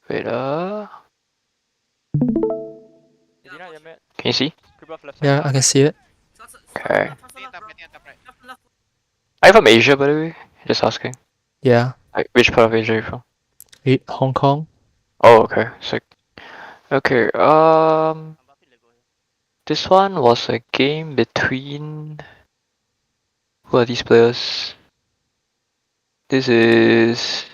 Wait, can you see? Yeah, I can see it. Okay. I'm from Asia, by the way. Just asking. Yeah. Like, which part of Asia are you from? Hong Kong. Oh, okay. Sick. Okay, this one was a game between... Who are these players? This is...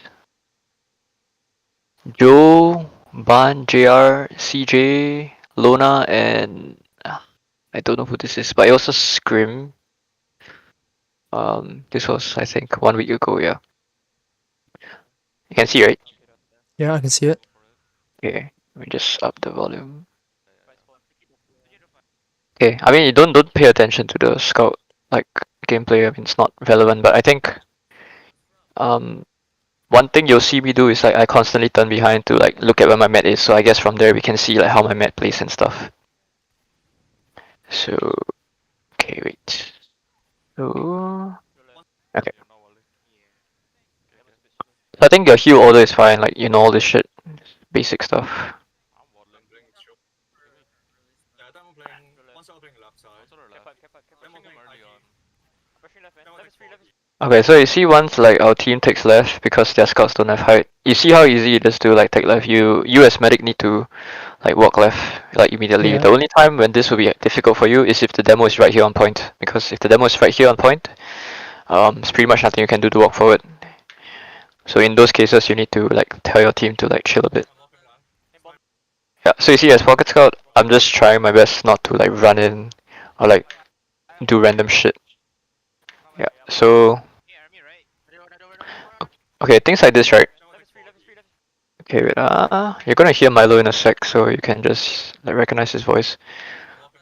Joe, Ban, JR, CJ, Lona, and... I don't know who this is, but it was a scrim. This was, I think, 1 week ago, yeah. You can see, right? Yeah, I can see it. Okay, let me just up the volume. Okay, I mean, you don't pay attention to the scout like gameplay. I mean, it's not relevant, but I think um one thing you'll see me do is like I constantly turn behind to like look at where my mat is. So I guess from there we can see like how my mat plays and stuff. So okay, wait. So okay, so I think your heal order is fine. Like you know all this shit, basic stuff. Okay, so you see once like our team takes left because their scouts don't have height. You see how easy it is to like take left. You as medic need to like walk left like immediately. Yeah. The only time when this will be difficult for you is if the demo is right here on point. Because if the demo is right here on point, it's pretty much nothing you can do to walk forward. So in those cases, you need to like tell your team to like chill a bit. Yeah. So you see, as pocket scout, I'm just trying my best not to like run in or like do random shit. Yeah. So okay, things like this, right? Okay, wait, you're gonna hear Milo in a sec, so you can just like recognize his voice.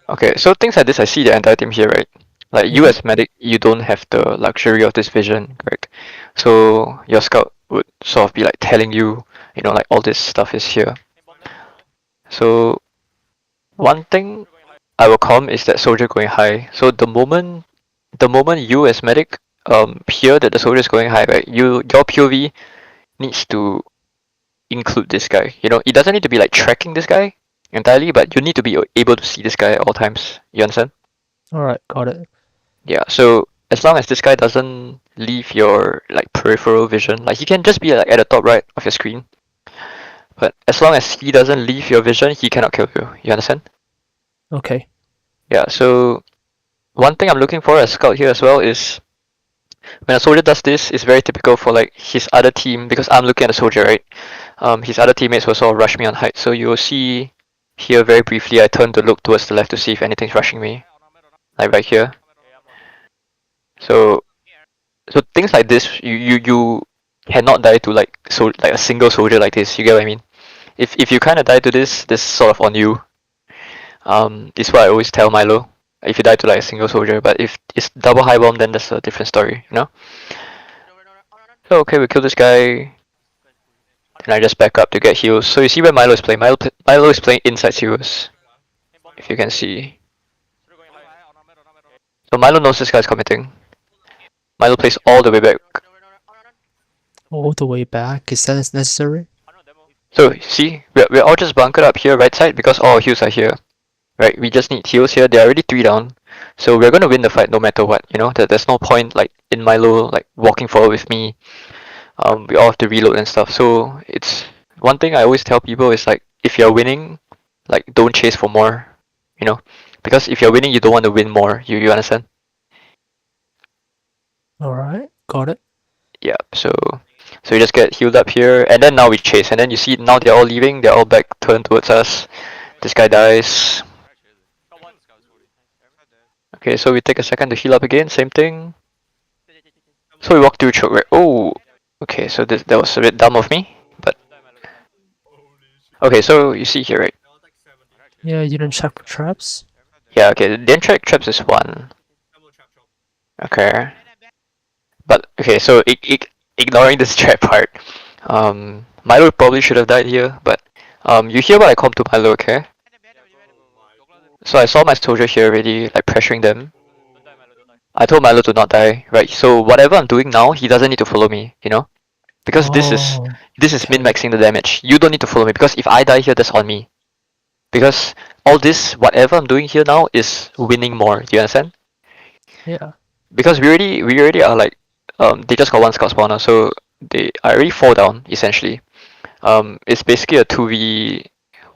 Okay, so things like this, I see the entire team here, right? Like you Yeah. as medic, you don't have the luxury of this vision, correct? So your scout would sort of be like telling you, you know, like all this stuff is here. So one thing I will calm is that soldier going high. So the moment you as medic hear that the soldier is going high, right? Your POV needs to include this guy. You know, it doesn't need to be like tracking this guy entirely, but you need to be able to see this guy at all times. You understand? All right, got it. Yeah. So as long as this guy doesn't leave your like peripheral vision, like he can just be like at the top right of your screen, but as long as he doesn't leave your vision, he cannot kill you. You understand? Okay. Yeah. So one thing I'm looking for as scout here as well is when a soldier does this, it's very typical for like his other team because I'm looking at the soldier, right? His other teammates will sort of rush me on height. So you will see here very briefly, I turn to look towards the left to see if anything's rushing me, like right here. So so things like this, you cannot die to like like a single soldier like this. You get what I mean? If you kind of die to this sort of on you. Is what I always tell Milo. If you die to like a single soldier, but if it's double high bomb, then that's a different story, you know. So okay, we kill this guy. And I just back up to get heals. So you see where Milo is playing. Milo is playing inside heroes, if you can see. So Milo knows this guy's committing. Milo plays all the way back. All the way back. Is that necessary? So see, we're all just bunkered up here right side because all our heals are here. Right, we just need heals here. They're already 3 down. So we're gonna win the fight no matter what, you know? There's no point like in Milo like walking forward with me. We all have to reload and stuff. So it's one thing I always tell people is like if you're winning, like don't chase for more, you know? Because if you're winning you don't want to win more. You understand? All right, got it. Yeah, so we just get healed up here and then now we chase and then you see now they're all leaving, they're all back turned towards us. This guy dies. Okay, so we take a second to heal up again, same thing. So we walk through choke, right? Oh, okay, so that was a bit dumb of me, but okay, so you see here, right? Yeah, you didn't check for traps. Yeah, okay, the track traps is 1. Okay, but okay, so ignoring this trap part, Milo probably should have died here, but you hear what I called to Milo, okay? So I saw my soldier here already, like pressuring them. I told Milo to not die, right? So whatever I'm doing now, he doesn't need to follow me, you know? because Oh, this is min okay. maxing the damage. You don't need to follow me because if I die here, that's on me. Because all this, whatever I'm doing here now, is winning more. Do you understand? Yeah. Because we already are like, they just got one scout spawner, so they I already fall down essentially. It's basically a 2v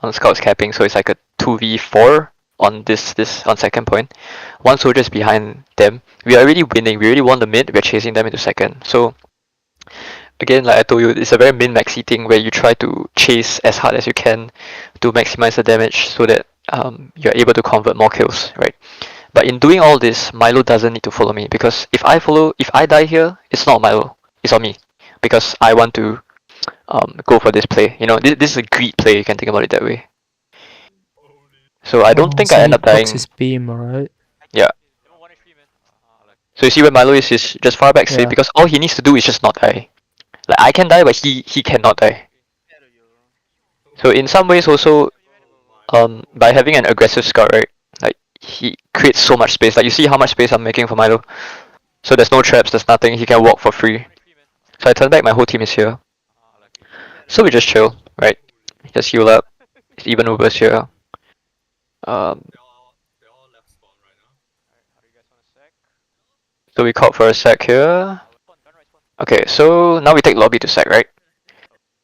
on scouts capping, so it's like a 2v4 on this on second point. One soldier is behind them. We are already winning. We already won the mid. We're chasing them into second. So again, like I told you, it's a very min maxy thing where you try to chase as hard as you can to maximize the damage so that you're able to convert more kills, right? But in doing all this, Milo doesn't need to follow me because if I die here, it's not Milo, it's on me because I want to go for this play. You know, this is a greed play. You can think about it that way. So I don't Oh, think so I end he up blocks dying. his beam, right? Yeah. So you see where Milo is just far back safe Yeah. because all he needs to do is just not die. Like I can die, but he cannot die. So in some ways also, by having an aggressive scout, right? Like he creates so much space. Like you see how much space I'm making for Milo. So there's no traps, there's nothing. He can walk for free. So I turn back. My whole team is here. So we just chill, right? Just heal up. It's even Ubers here. Um, so we called for a sec here. Okay, so now we take lobby to sec, right?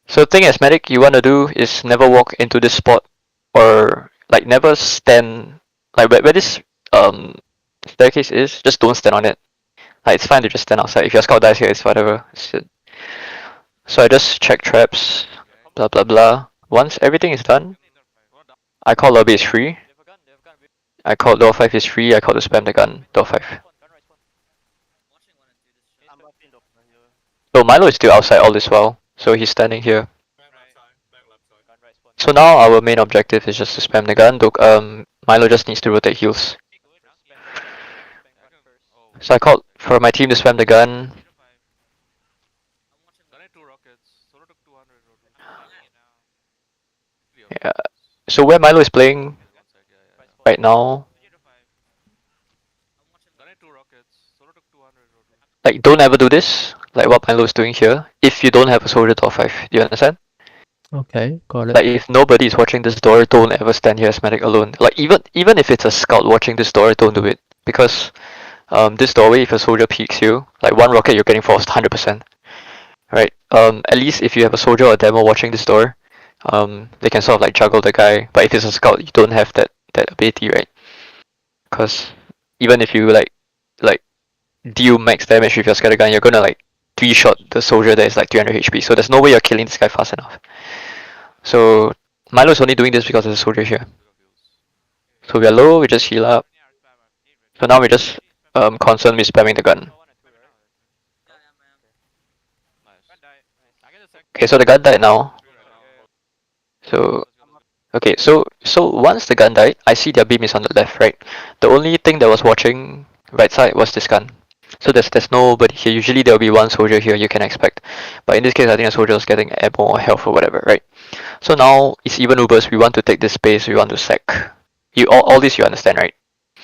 So thing as medic you wanna do is never walk into this spot or like never stand like where this um staircase is, just don't stand on it. Like it's fine to just stand outside. If your scout dies here, it's whatever. So I just check traps, blah blah blah. Once everything is done, I call lobby is free. I call door 5 is free, I call to spam the gun, door 5. So Milo is still outside all this while, so he's standing here. So now our main objective is just to spam the gun. Milo just needs to rotate heals. So I called for my team to spam the gun. Yeah. So where Milo is playing right now, like don't ever do this, like what Milo is doing here, if you don't have a soldier top 5. Do you understand? Okay, got it. Like if nobody is watching this door, don't ever stand here as medic alone. Like even if it's a scout watching this door, don't do it. Because this doorway, if a soldier peeks you, like one rocket you're getting forced 100%. Right? At least if you have a soldier or a demo watching this door, they can sort of like juggle the guy. But if it's a scout, you don't have that ability, right? Because even if you like deal max damage with your scatter gun, you're gonna like three shot the soldier that is like 300 HP. So there's no way you're killing this guy fast enough. So Milo's only doing this because there's a soldier here. So we are low, we just heal up. So now we just concerned with spamming the gun. Okay, so the gun died now. So okay, so once the gun died, I see their beam is on the left, right? The only thing that was watching right side was this gun. So there's nobody here. Usually there'll be one soldier here you can expect. But in this case I think the soldier was getting ammo or health or whatever, right? So now it's even Ubers, we want to take this space, we want to sec. You all this you understand, right?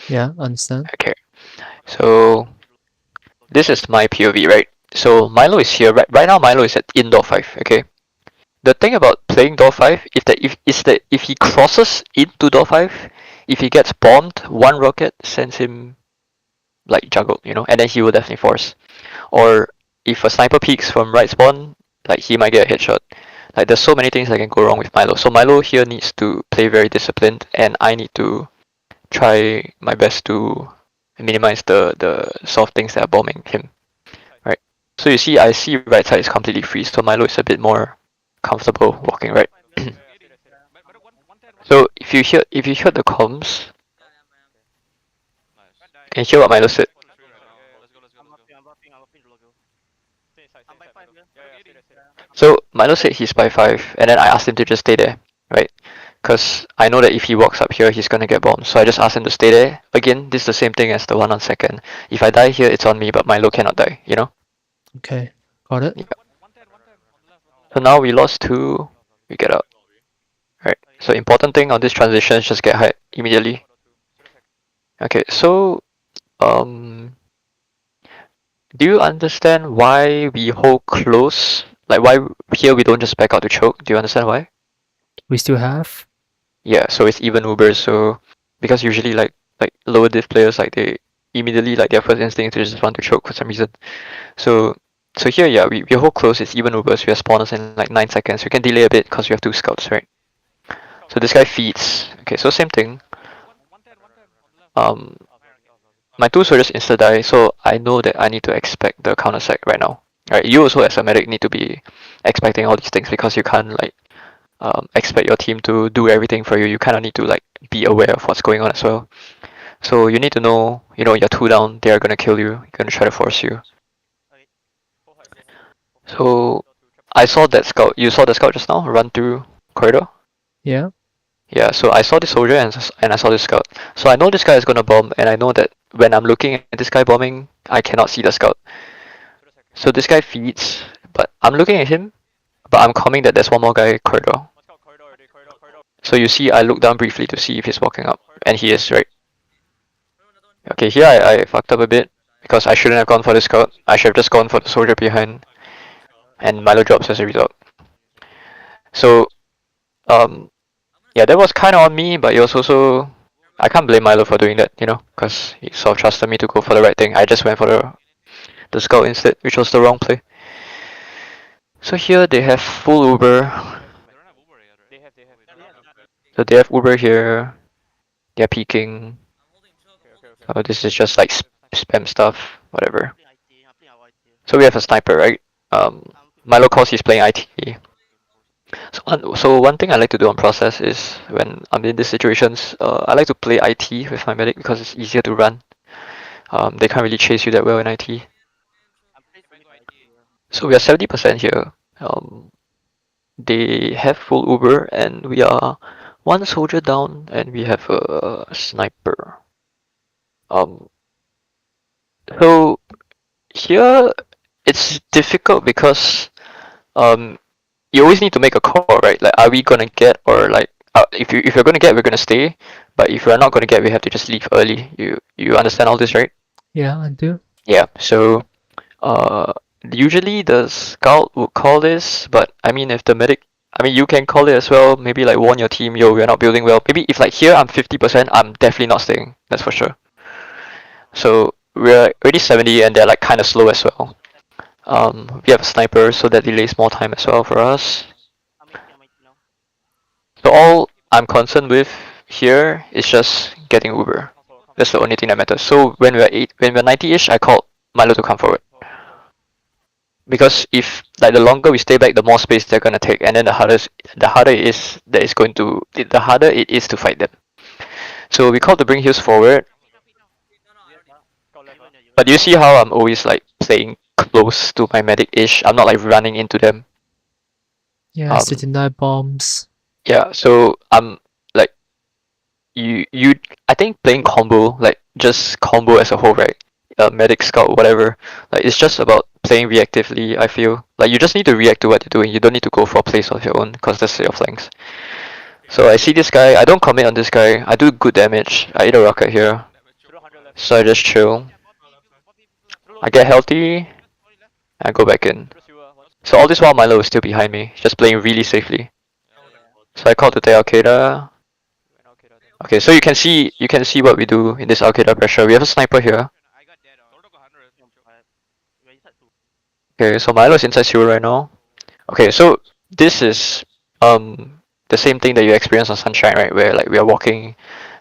Yeah, understand. Okay. So this is my POV, right? So Milo is here. Right now Milo is at indoor 5, okay? The thing about playing door 5 is that if he crosses into door 5, if he gets bombed, one rocket sends him like juggled, you know, and then he will definitely force. Or if a sniper peeks from right spawn, like he might get a headshot. Like there's so many things that can go wrong with Milo. So Milo here needs to play very disciplined, and I need to try my best to minimize the soft things that are bombing him. Right. So you see, I see right side is completely free, so Milo is a bit more comfortable walking right. So if you hear the comms, can you hear what Milo said? So Milo said he's by 5, and then I asked him to just stay there, right? Because I know that if he walks up here, he's gonna get bombed. So I just asked him to stay there. Again, this is the same thing as the one on second. If I die here, it's on me, but Milo cannot die, you know? Okay, got it. Yeah. So now we lost 2, we get out. Right. So important thing on this transition is just get hide immediately. Okay, so um do you understand why we hold close like why here we don't just back out to choke. Do you understand why? We still have. Yeah, so it's even Uber. So because usually like lower div players like they immediately like their first instinct is just want to choke for some reason. So so here yeah we hold close. It's even Ubers. We have spawners in like 9 seconds. We can delay a bit because we have two scouts, right? So this guy feeds. Okay, so same thing. Um, my two soldiers insta die, so I know that I need to expect the counter sec right now. Right, you also as a medic need to be expecting all these things because you can't like expect your team to do everything for you. You kind of need to like be aware of what's going on as well. So you need to know, you're two down, they are gonna kill you, gonna try to force you. So I saw that scout. You saw the scout just now run through corridor. Yeah. Yeah. So I saw this soldier and I saw this scout. So I know this guy is gonna bomb, and I know that when I'm looking at this guy bombing, I cannot see the scout. So this guy feeds, but I'm looking at him, but I'm calming that there's one more guy corridor. So you see, I look down briefly to see if he's walking up, and he is right. Okay, here I fucked up a bit because I shouldn't have gone for the scout. I should have just gone for the soldier behind, and Milo drops as a result. So um, yeah, that was kind of on me, but it was also I can't blame Milo for doing that, because he sort of trusted me to go for the right thing. I just went for the scout instead, which was the wrong play. So here they have full Uber. So they have Uber here. They're peeking. Oh, this is just like spam stuff, whatever. So we have a sniper, right? Milo calls he's playing IT. So one thing I like to do on process is when I'm in these situations, I like to play IT with my medic because it's easier to run. They can't really chase you that well in IT. So we are 70% here. They have full Uber and we are one soldier down and we have a sniper. Um, so here it's difficult because um you always need to make a call, right? Like, are we gonna get or like if you're gonna get, we're gonna stay. But if we're not gonna get, we have to just leave early. You understand all this, right? Yeah, I do. Yeah. So uh, usually the scout would call this, but I mean if the medic, I mean you can call it as well. Maybe like warn your team, yo, we're not building well. Maybe if like here I'm 50%, I'm definitely not staying. That's for sure. So we're already 70 and they're like kind of slow as well. We have a sniper, so that delays more time as well for us. So all I'm concerned with here is just getting Uber. That's the only thing that matters. So when we're 90ish, I called Milo to come forward because if like the longer we stay back, the more space they're gonna take, and then the harder it is that it's going to the harder it is to fight them. So we called to bring Hughes forward, but you see how I'm always like playing close to my medic-ish. I'm not like running into them. Yeah, Um, 69 bombs. yeah. So I'm like you I think playing combo, like just combo as a whole, right? Medic scout whatever, like it's just about playing reactively. I feel like you just need to react to what you're doing. You don't need to go for plays of your own because that's your flanks. So I see this guy, I don't commit on this guy, I do good damage, I eat a rocket here, so I just chill. I get healthy and I go back in. So all this while Milo is still behind me, just playing really safely. So I called to take Al-Qaeda. Okay, so you can see what we do in this Al-Qaeda pressure. We have a sniper here. Okay, so Milo's inside sewer right now. Okay, so this is the same thing that you experience on Sunshine, right? Where like we are walking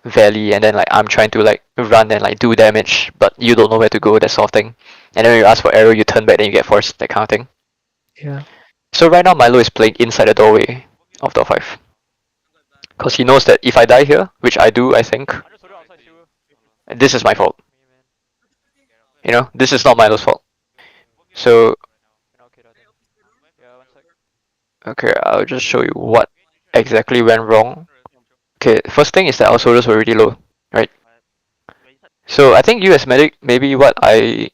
valley and then like I'm trying to like run and like do damage, but you don't know where to go, that sort of thing. And then when you ask for arrow, you turn back, then you get forced, that kind of thing. Yeah. So right now Milo is playing inside the doorway of top 5. Because he knows that if I die here, which I do, I think, this is my fault. This is not Milo's fault. So, okay, I'll just show you what exactly went wrong. Okay, first thing is that our soldiers were really low, right? So I think you as medic, maybe what I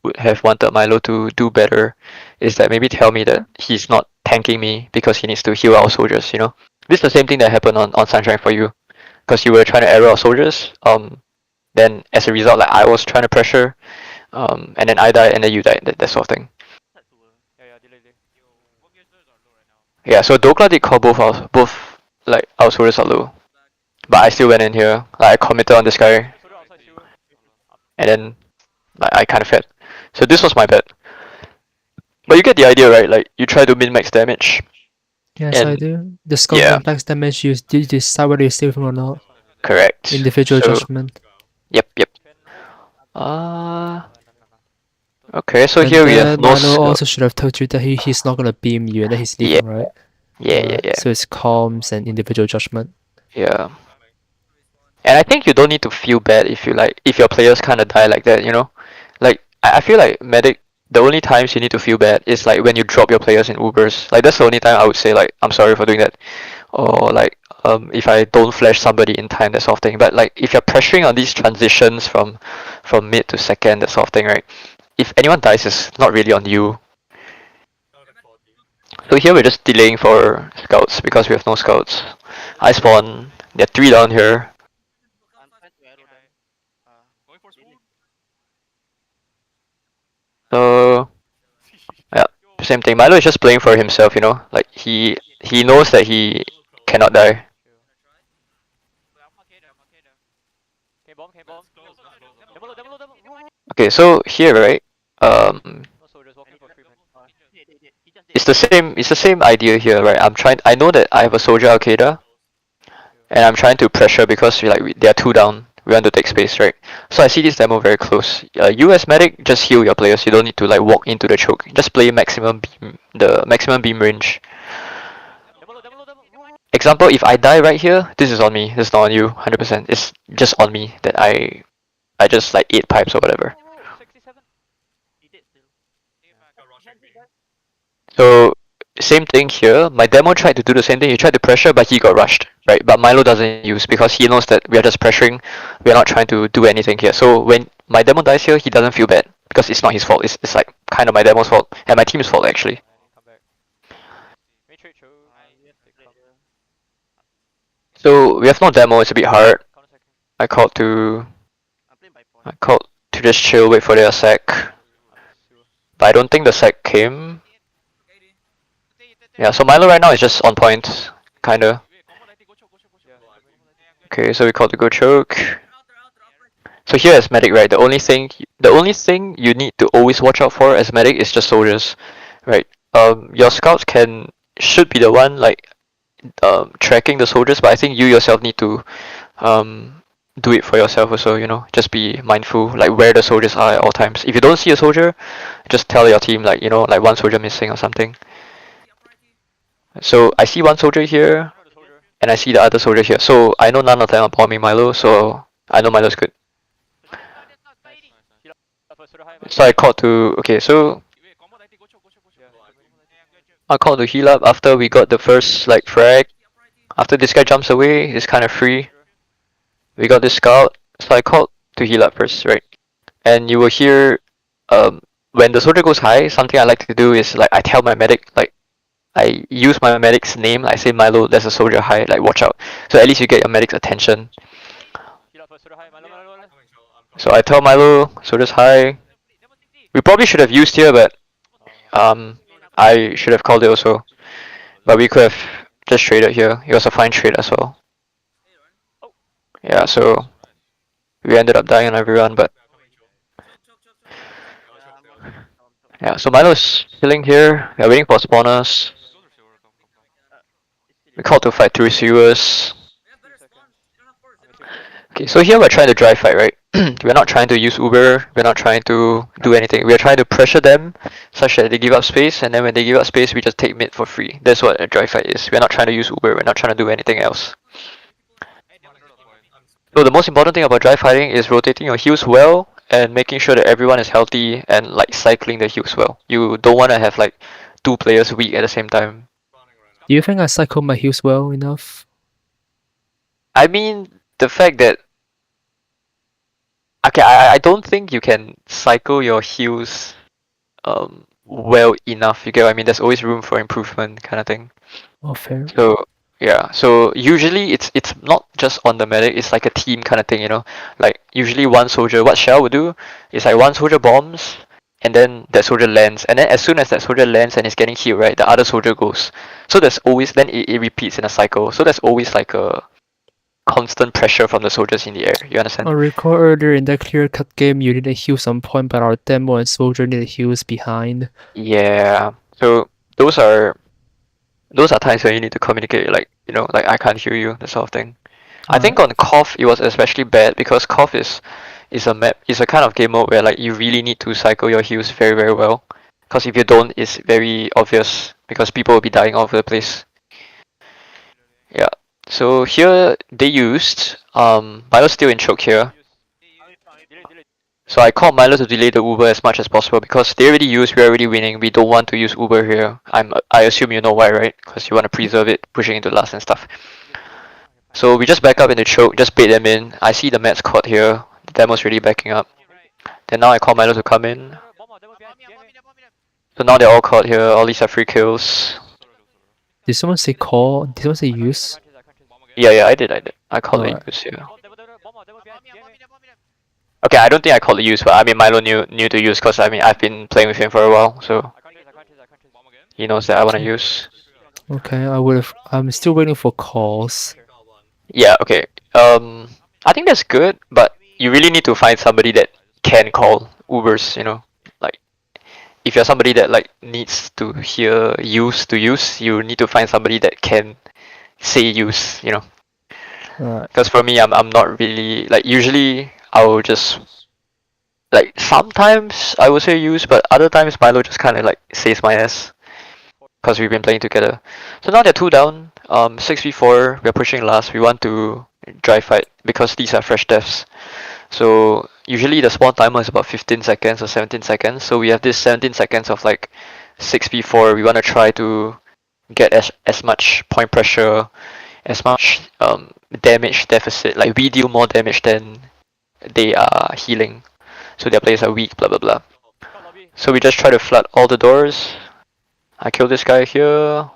would have wanted Milo to do better is that maybe tell me that he's not tanking me because he needs to heal our soldiers. This is the same thing that happened on Sunshine for you. Because you were trying to arrow our soldiers. Then as a result, like I was trying to pressure, and then I died and then you died, that sort of thing. Yeah, so Dokla did call both like our soldiers are low. But I still went in here. Like I committed on this guy, and then like, I kind of fed. So this was my bet. But you get the idea, right? Like you try to min max damage, Yes, I and do. The scout yeah, impacts damage, you decide whether you save him or not. correct. Individual So judgment. yep. Uh okay. So And here we have then no Milo scout. also should have told you that he's not gonna beam you and that he's Yeah, leaving, right? yeah. So it's calms and individual judgment. Yeah. And I think you don't need to feel bad if you like if your players kind of die like that, you know. Like I feel like medic. The only times you need to feel bad is like when you drop your players in Ubers. Like that's the only time I would say like I'm sorry for doing that, or like if I don't flash somebody in time, that sort of thing. But like if you're pressuring on these transitions from mid to second, that sort of thing, right? If anyone dies, it's not really on you. So here we're just delaying for scouts because we have no scouts. I spawn. There are three down here. So yeah, same thing. Milo is just playing for himself, you know. Like he knows that he cannot die. Okay, so here, right? Um, it's the same idea here, right? I know that I have a soldier Al-Qaeda, and I'm trying to pressure because they are two down. We want to take space, right? So I see this demo very close. You as medic, just heal your players. You don't need to like walk into the choke. Just play the maximum beam range. Example, if I die right here, this is on me. This is not on you, 100%. It's just on me that I just like ate pipes or whatever. So same thing here. My demo tried to do the same thing. He tried to pressure, but he got rushed, right? But Milo doesn't use because he knows that we are just pressuring. We are not trying to do anything here. So when my demo dies here, he doesn't feel bad because it's not his fault. It's like kind of my demo's fault and my team's fault actually. So we have no demo. It's a bit hard. I called to I called to just chill, wait for their sec. But I don't think the sec came. Yeah, so Milo right now is just on point, kinda. Okay, so we called to go choke. So here as medic, right, the only thing you need to always watch out for as medic is just soldiers, right? Your scouts should be the one like tracking the soldiers, but I think you yourself need to um do it for yourself also, you know. Just be mindful like where the soldiers are at all times. If you don't see a soldier, just tell your team like, you know, like one soldier missing or something. So I see one soldier here and I see the other soldier here. So I know none of them are bombing Milo, so I know Milo's good. So I called to okay, so I called to heal up after we got the first like frag. After this guy jumps away, it's kind of free. We got this scout, so I called to heal up first, right? And you will hear, when the soldier goes high, something I like to do is like I tell my medic, like I use my medic's name, like I say Milo, there's a soldier high, like watch out. So at least you get your medic's attention. So I tell Milo, soldier's high. We probably should have used here, but um, I should have called it also. But we could have just traded here. It was a fine trade as well. Yeah, so we ended up dying on everyone, but yeah. So Milo's chilling here. We're waiting for spawners. We called to fight through sewers. Okay, so here we're trying to drive fight, right? We're not trying to use Uber. We're not trying to do anything. We're trying to pressure them such that they give up space, and then when they give up space, we just take mid for free. That's what a drive fight is. We're not trying to use Uber. We're not trying to do anything else. So the most important thing about dry fighting is rotating your heals well and making sure that everyone is healthy and like cycling the heals well. You don't want to have like two players weak at the same time. Do you think I cycled my heals well enough? I mean, the fact that okay, I don't think you can cycle your heals well enough. You get what I mean? There's always room for improvement, kind of thing. Oh, fair. So yeah, so usually it's not just on the medic. It's like a team kind of thing, you know. Like usually one soldier. What Shell would do is like one soldier bombs, and then that soldier lands, and then as soon as that soldier lands and is getting healed, right, the other soldier goes. So there's always then it repeats in a cycle. So there's always like a constant pressure from the soldiers in the air. You understand? I recall earlier in that clear cut game you needed heal some point, but our demo and soldier needed heals behind. Yeah. So those are times when you need to communicate, like like I can't hear you, that sort of thing. I think on Cough it was especially bad because Cough is a map is a kind of game mode where like you really need to cycle your heals very very well. Because if you don't, it's very obvious because people will be dying all over the place. Yeah. So here they used Milo's still in choke here. So I called Milo to delay the Uber as much as possible because they already used, we're already winning. We don't want to use Uber here. I assume you know why, right? Because you want to preserve it, pushing into last and stuff. So we just back up in the choke, just bait them in. I see the Mets caught here. The demo's really backing up. Then now I call Milo to come in. So now they're all caught here. All these are free kills. Did someone say call? Did someone say use? Yeah, I did. I called it use here. Okay, I don't think I called it use, but I mean Milo knew to use because I mean I've been playing with him for a while, so he knows that I want to use. Okay, I'm still waiting for calls. Yeah, okay. I think that's good, but you really need to find somebody that can call Ubers, Like if you're somebody that like needs to hear use, you need to find somebody that can say use. Alright. Because for me, I'm not really like usually I will just like sometimes I would say use, but other times Milo just kind of like saves my ass because we've been playing together. So now they're two down. 6v4. We're pushing last. We want to dry fight because these are fresh deaths. So usually the spawn timer is about 15 seconds or 17 seconds. So we have this 17 seconds of like 6v4. We want to try to get as much point pressure, as much damage deficit. Like we deal more damage than they are healing. So their players are weak. Blah blah blah. So we just try to flood all the doors. I kill this guy here.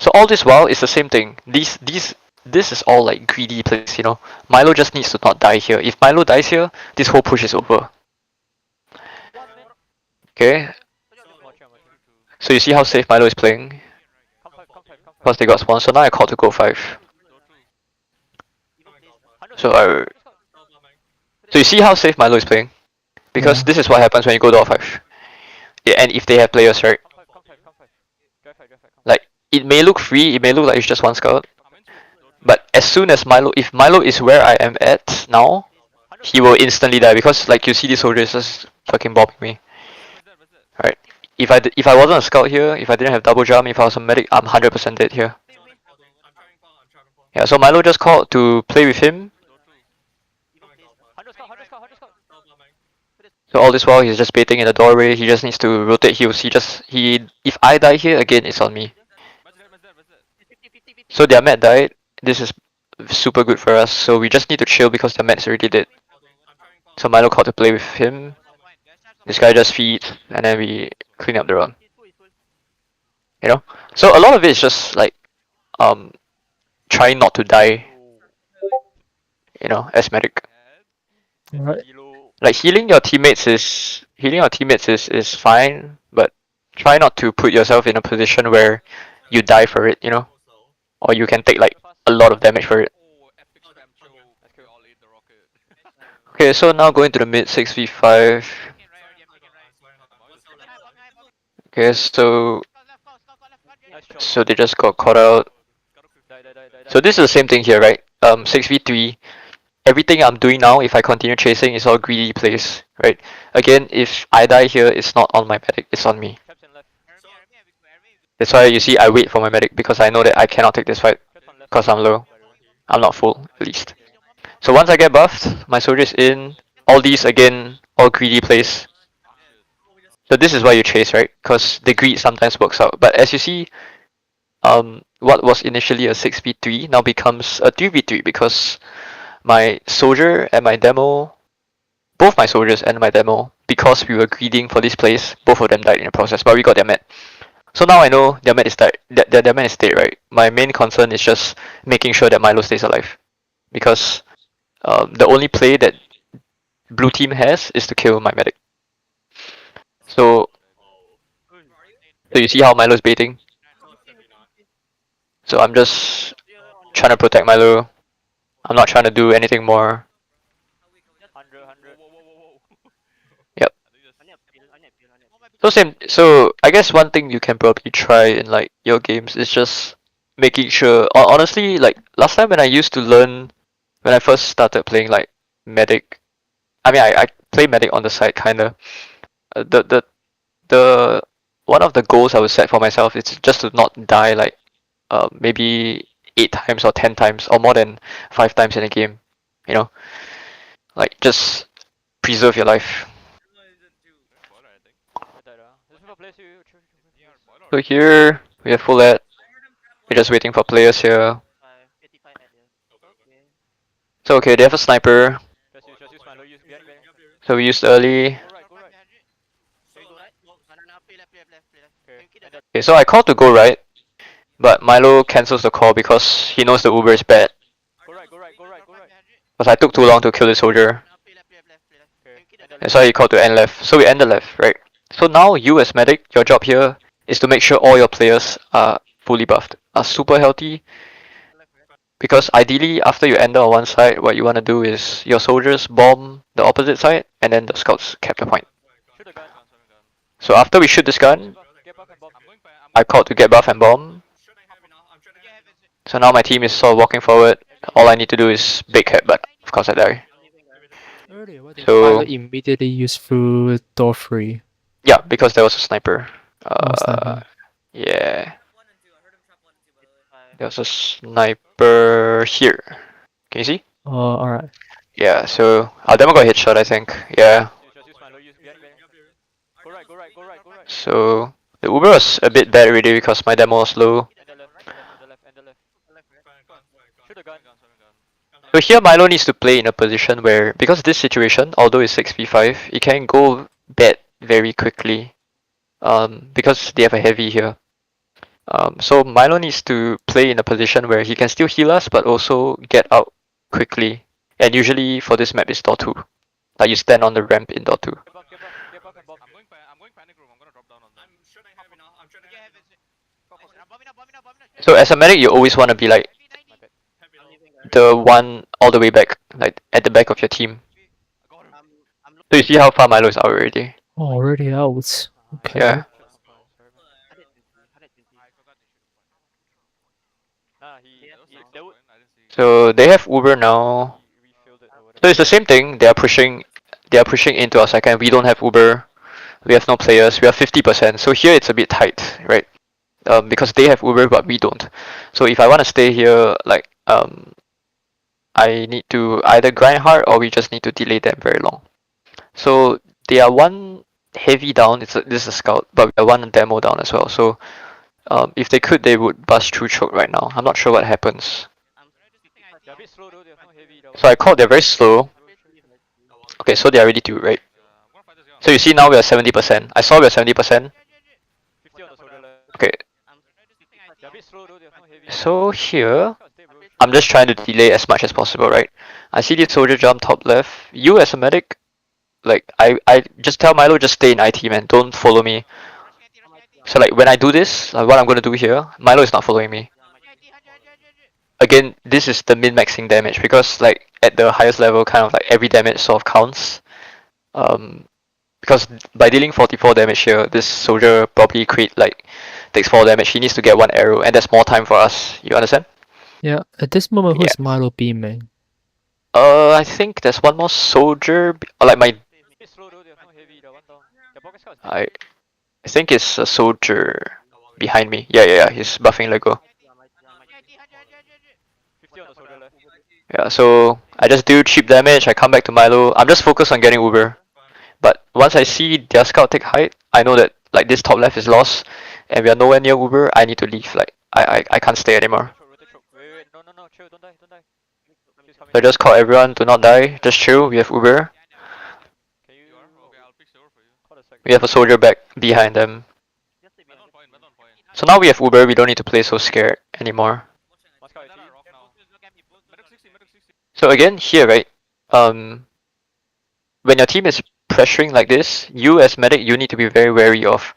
So all this while it's the same thing. This is all like greedy plays. Milo just needs to not die here. If Milo dies here, this whole push is over. Okay. So you see how safe Milo is playing? Because they got spawned, so now I called to go 5. So you see how safe Milo is playing? Because this is what happens when you go to 5. Yeah, and if they have players, right? Like it may look free, it may look like it's just one scout. But as soon as if Milo is where I am at now, he will instantly die because like you see this soldier is just fucking bobbing me. Right. If I wasn't a scout here, if I didn't have double jump, if I was a medic, I'm 100% dead here. Yeah, so Milo just called to play with him. So all this while he's just baiting in the doorway. He just needs to rotate heals. If I die here again, it's on me. So their mat died. This is super good for us. So we just need to chill because their mat's already dead. So Milo called to play with him. This guy just feeds, and then we clean up the run. So a lot of it is just like trying not to die. As medic. Right. Like healing your teammates is fine, but try not to put yourself in a position where you die for it. Or you can take like a lot of damage for it. Okay, so now going to the mid 6v5. Okay, so they just got caught out. So this is the same thing here, right? 6v3. Everything I'm doing now, if I continue chasing, is all greedy plays, right? Again, if I die here, it's not on my medic, it's on me. That's why you see I wait for my medic because I know that I cannot take this fight because I'm low. I'm not full, at least. So once I get buffed, my soldier's in. All these, again, all greedy plays. So this is why you chase, right? Because the greed sometimes works out. But as you see, what was initially a 6v3 now becomes a 3v3 because my soldier and my demo, both my soldiers and my demo, because we were greeding for this place, both of them died in the process, but we got their mat. So now I know their mat is dead. Their mat is dead, right? My main concern is just making sure that Milo stays alive, because the only play that blue team has is to kill my medic. So so you see how Milo's baiting? So I'm just trying to protect Milo. I'm not trying to do anything more. Yep. So same. So I guess one thing you can probably try in like your games is just making sure. Honestly, like last time when I used to learn, when I first started playing like medic. I mean, I play medic on the side kinda. The one of the goals I would set for myself is just to not die like maybe 8 times or 10 times or more than 5 times in a game. You know, like just preserve your life. So here we have full ad. We're just waiting for players here. So okay, they have a sniper. So we used early. Okay, so I called to go right, but Milo cancels the call because he knows the Uber is bad. Because I took too long to kill the soldier. That's why he called to end left. So we end the left, right? So now you as medic, your job here is to make sure all your players are fully buffed, are super healthy. Because ideally, after you enter on one side, what you want to do is your soldiers bomb the opposite side, and then the scouts capture point. So after we shoot this gun, I called to get buff and bomb. So now my team is sort of walking forward. All I need to do is big hit, but of course I die. Earlier, why did Milo So immediately use through door 3? yeah, because there was a sniper. Oh, sniper. Yeah, there was a sniper here. Can you see? Oh, alright. Yeah. So our demo got headshot, I think. Yeah. So the Uber was a bit bad already because my demo was low. So here Milo needs to play in a position where, because this situation, although it's 6v5, it can go bad very quickly. Because they have a heavy here. So Milo needs to play in a position where he can still heal us, but also get out quickly. And usually for this map, it's door 2. Like you stand on the ramp in door 2. So as a medic, you always want to be like the one all the way back, like at the back of your team. So you see how far Milo is out already. Oh, already out. Okay. Yeah. So they have Uber now. So it's the same thing. They are pushing. They are pushing into our second. We don't have Uber. We have no players. We have 50%. So here it's a bit tight, right? Because they have Uber but we don't. So if I want to stay here, like I need to either grind hard or we just need to delay them very long. So they are one heavy down. This is a scout, but we are one demo down as well. So if they could, they would bust through choke right now. I'm not sure what happens. So I called they're very slow. Okay, so they are ready to, right? So you see now we are 70%. I saw we are 70%. Okay. So here, I'm just trying to delay as much as possible, right? I see this soldier jump top left. You as a medic, like I just tell Milo just stay in IT, man. Don't follow me. So like when I do this, like what I'm gonna do here, Milo is not following me. Again, this is the min-maxing damage because like at the highest level, kind of like every damage sort of counts. Um, because by dealing 44 damage here, this soldier probably takes 4 damage. He needs to get 1 arrow, and that's more time for us. You understand? Yeah, at this moment, who Yeah. is Milo beaming? I think there's one more soldier. Like my, I, I think it's a soldier behind me. Yeah. He's buffing Lego. Yeah. So I just do cheap damage. I come back to Milo. I'm just focused on getting Uber. But once I see their scout take height, I know that like this top left is lost, and we are nowhere near Uber. I need to leave. Like I can't stay anymore. So I just call everyone to not die. Just chill. We have Uber. We have a soldier back behind them. So now we have Uber. We don't need to play so scared anymore. So again here, right? When your team is pressuring like this, you as medic, you need to be very wary of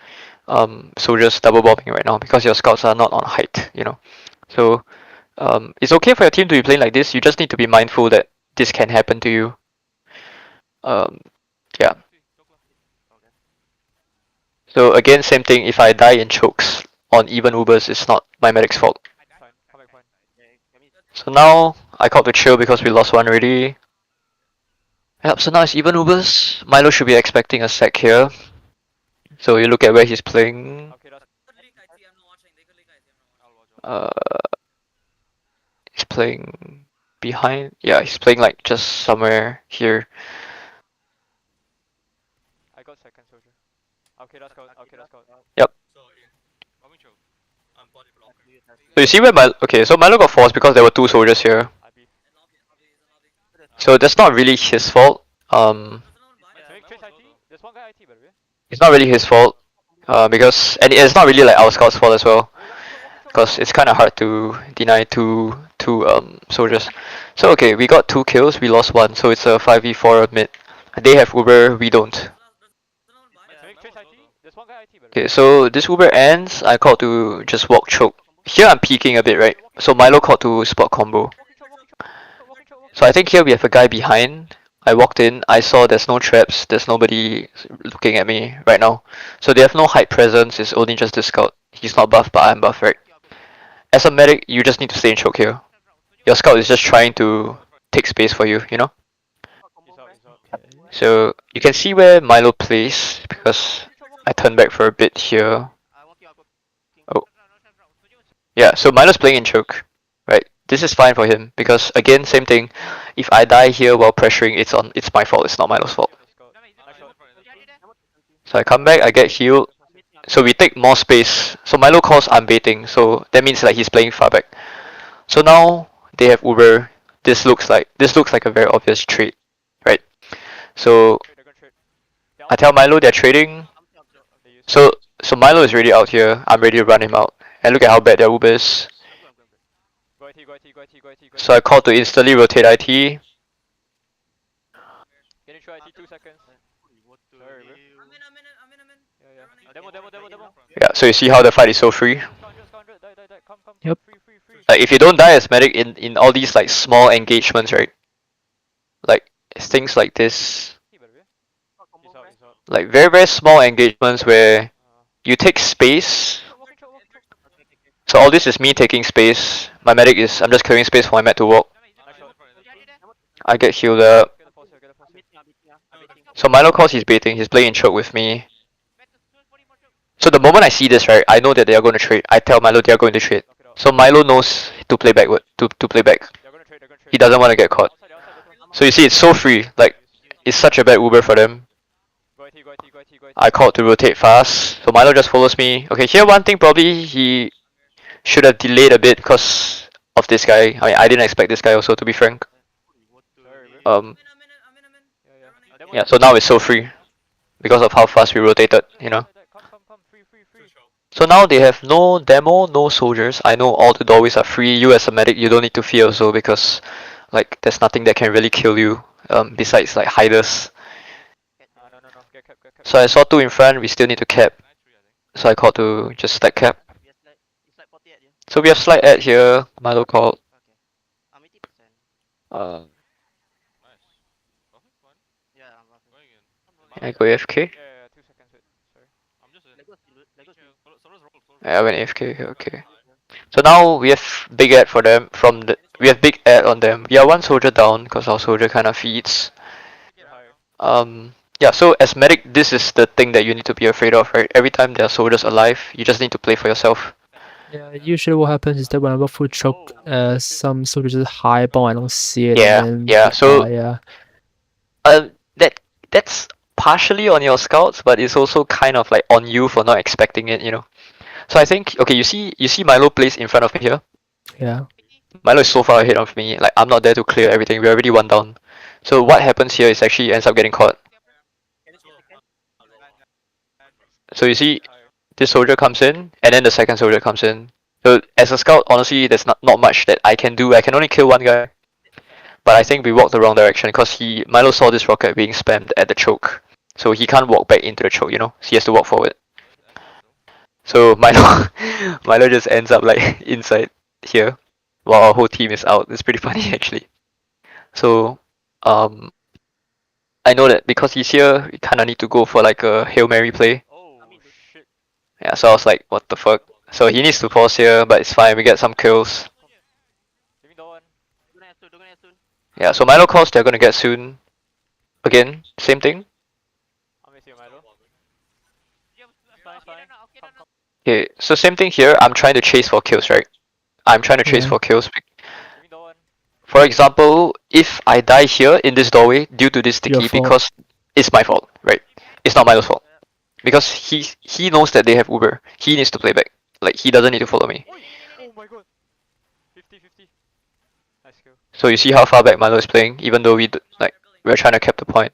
soldiers double bombing right now because your scouts are not on height, you know. So it's okay for your team to be playing like this. You just need to be mindful that this can happen to you. Um, yeah. So again, same thing. If I die in chokes on even Ubers, it's not my medic's fault. So now I called to chill because we lost one already. Yep, so now it's even Ubers. Milo should be expecting a sack here. So you look at where he's playing. Uh, he's playing behind. Yeah, he's playing like just somewhere here. Yep. So you see where Milo. Okay, so Milo got forced because there were two soldiers here. So that's not really his fault. It's not really his fault. Because and it's not really like our scouts' fault as well. Because it's kind of hard to deny two soldiers. So okay, we got 2 kills, we lost one, so it's a 5v4 mid. They have Uber, we don't. Okay, so this Uber ends, I called to just walk choke. Here I'm peeking a bit, right? So Milo called to spot combo. So I think here we have a guy behind. I walked in, I saw there's no traps, there's nobody looking at me right now. So they have no height presence, it's only just the scout. He's not buff, but I'm buff, right? As a medic, you just need to stay in choke here. Your scout is just trying to take space for you, you know? So you can see where Milo plays because I turn back for a bit here. Oh, yeah, so Milo's playing in choke, right? This is fine for him because again, same thing. If I die here while pressuring, it's my fault. It's not Milo's fault. So I come back, I get healed. So we take more space. So Milo calls I'm baiting, so that means like he's playing far back. So now they have Uber. This looks like a very obvious trade, right? So I tell Milo they're trading. So so Milo is already out here. I'm ready to run him out. And look at how bad their Uber is. So I call to instantly rotate IT. Yeah, so you see how the fight is so free. Yep. Like if you don't die as medic in all these like small engagements, right? Like things like this, like very very small engagements where you take space. So all this is me taking space. My medic is I'm just clearing space for my med to walk. I get healed up. So Milo calls he's baiting. He's playing in choke with me. So the moment I see this, right, I know that they are going to trade. I tell Milo they are going to trade. So Milo knows to play backward, to play back. He doesn't want to get caught. So you see, it's so free. Like, it's such a bad Uber for them. I called to rotate fast. So Milo just follows me. Okay, here one thing probably he should have delayed a bit because of this guy. I mean, I didn't expect this guy also, to be frank. Um, yeah, so now it's so free because of how fast we rotated, you know. So now they have no demo, no soldiers. I know all the doorways are free. You as a medic, you don't need to fear also because like there's nothing that can really kill you besides like hiders. So I saw two in front, we still need to cap. So I called to just stack cap. So we have slide ad here, Milo called. Uh, I go AFK. Yeah, I went AFK, okay. So now we have big ad for them we have big ad on them. We are one soldier down because our soldier kinda feeds. Yeah, so as medic this is the thing that you need to be afraid of, right? Every time there are soldiers alive, you just need to play for yourself. Yeah, usually what happens is that when I go full choke, some soldiers just hide, but I don't see it, Yeah, and then yeah. So yeah. that's partially on your scouts, but it's also kind of like on you for not expecting it, you know. So I think okay, you see Milo plays in front of me here. Yeah. Milo is so far ahead of me, like I'm not there to clear everything. We're already one down. So what happens here is actually ends up getting caught. So you see, this soldier comes in, and then the second soldier comes in. So as a scout, honestly, there's not much that I can do. I can only kill one guy. But I think we walked the wrong direction because Milo saw this rocket being spammed at the choke. so he can't walk back into the choke. So he has to walk forward. So Milo, Milo just ends up like inside here, while our whole team is out. It's pretty funny actually. So, um, I know that because he's here, we kind of need to go for like a Hail Mary play. Yeah, so I was like, what the fuck? So he needs to pause here, but it's fine. We get some kills. Yeah, so Milo calls they're gonna get soon. Again, same thing. Okay, so same thing here. I'm trying to chase for kills, right? I'm trying to chase Yeah, for kills. For example, if I die here in this doorway due to this your sticky, fault. because it's my fault, right? It's not Milo's fault. Because he knows that they have Uber. He needs to play back. Like he doesn't need to follow me. So you see how far back Milo is playing, even though we're trying to cap the point.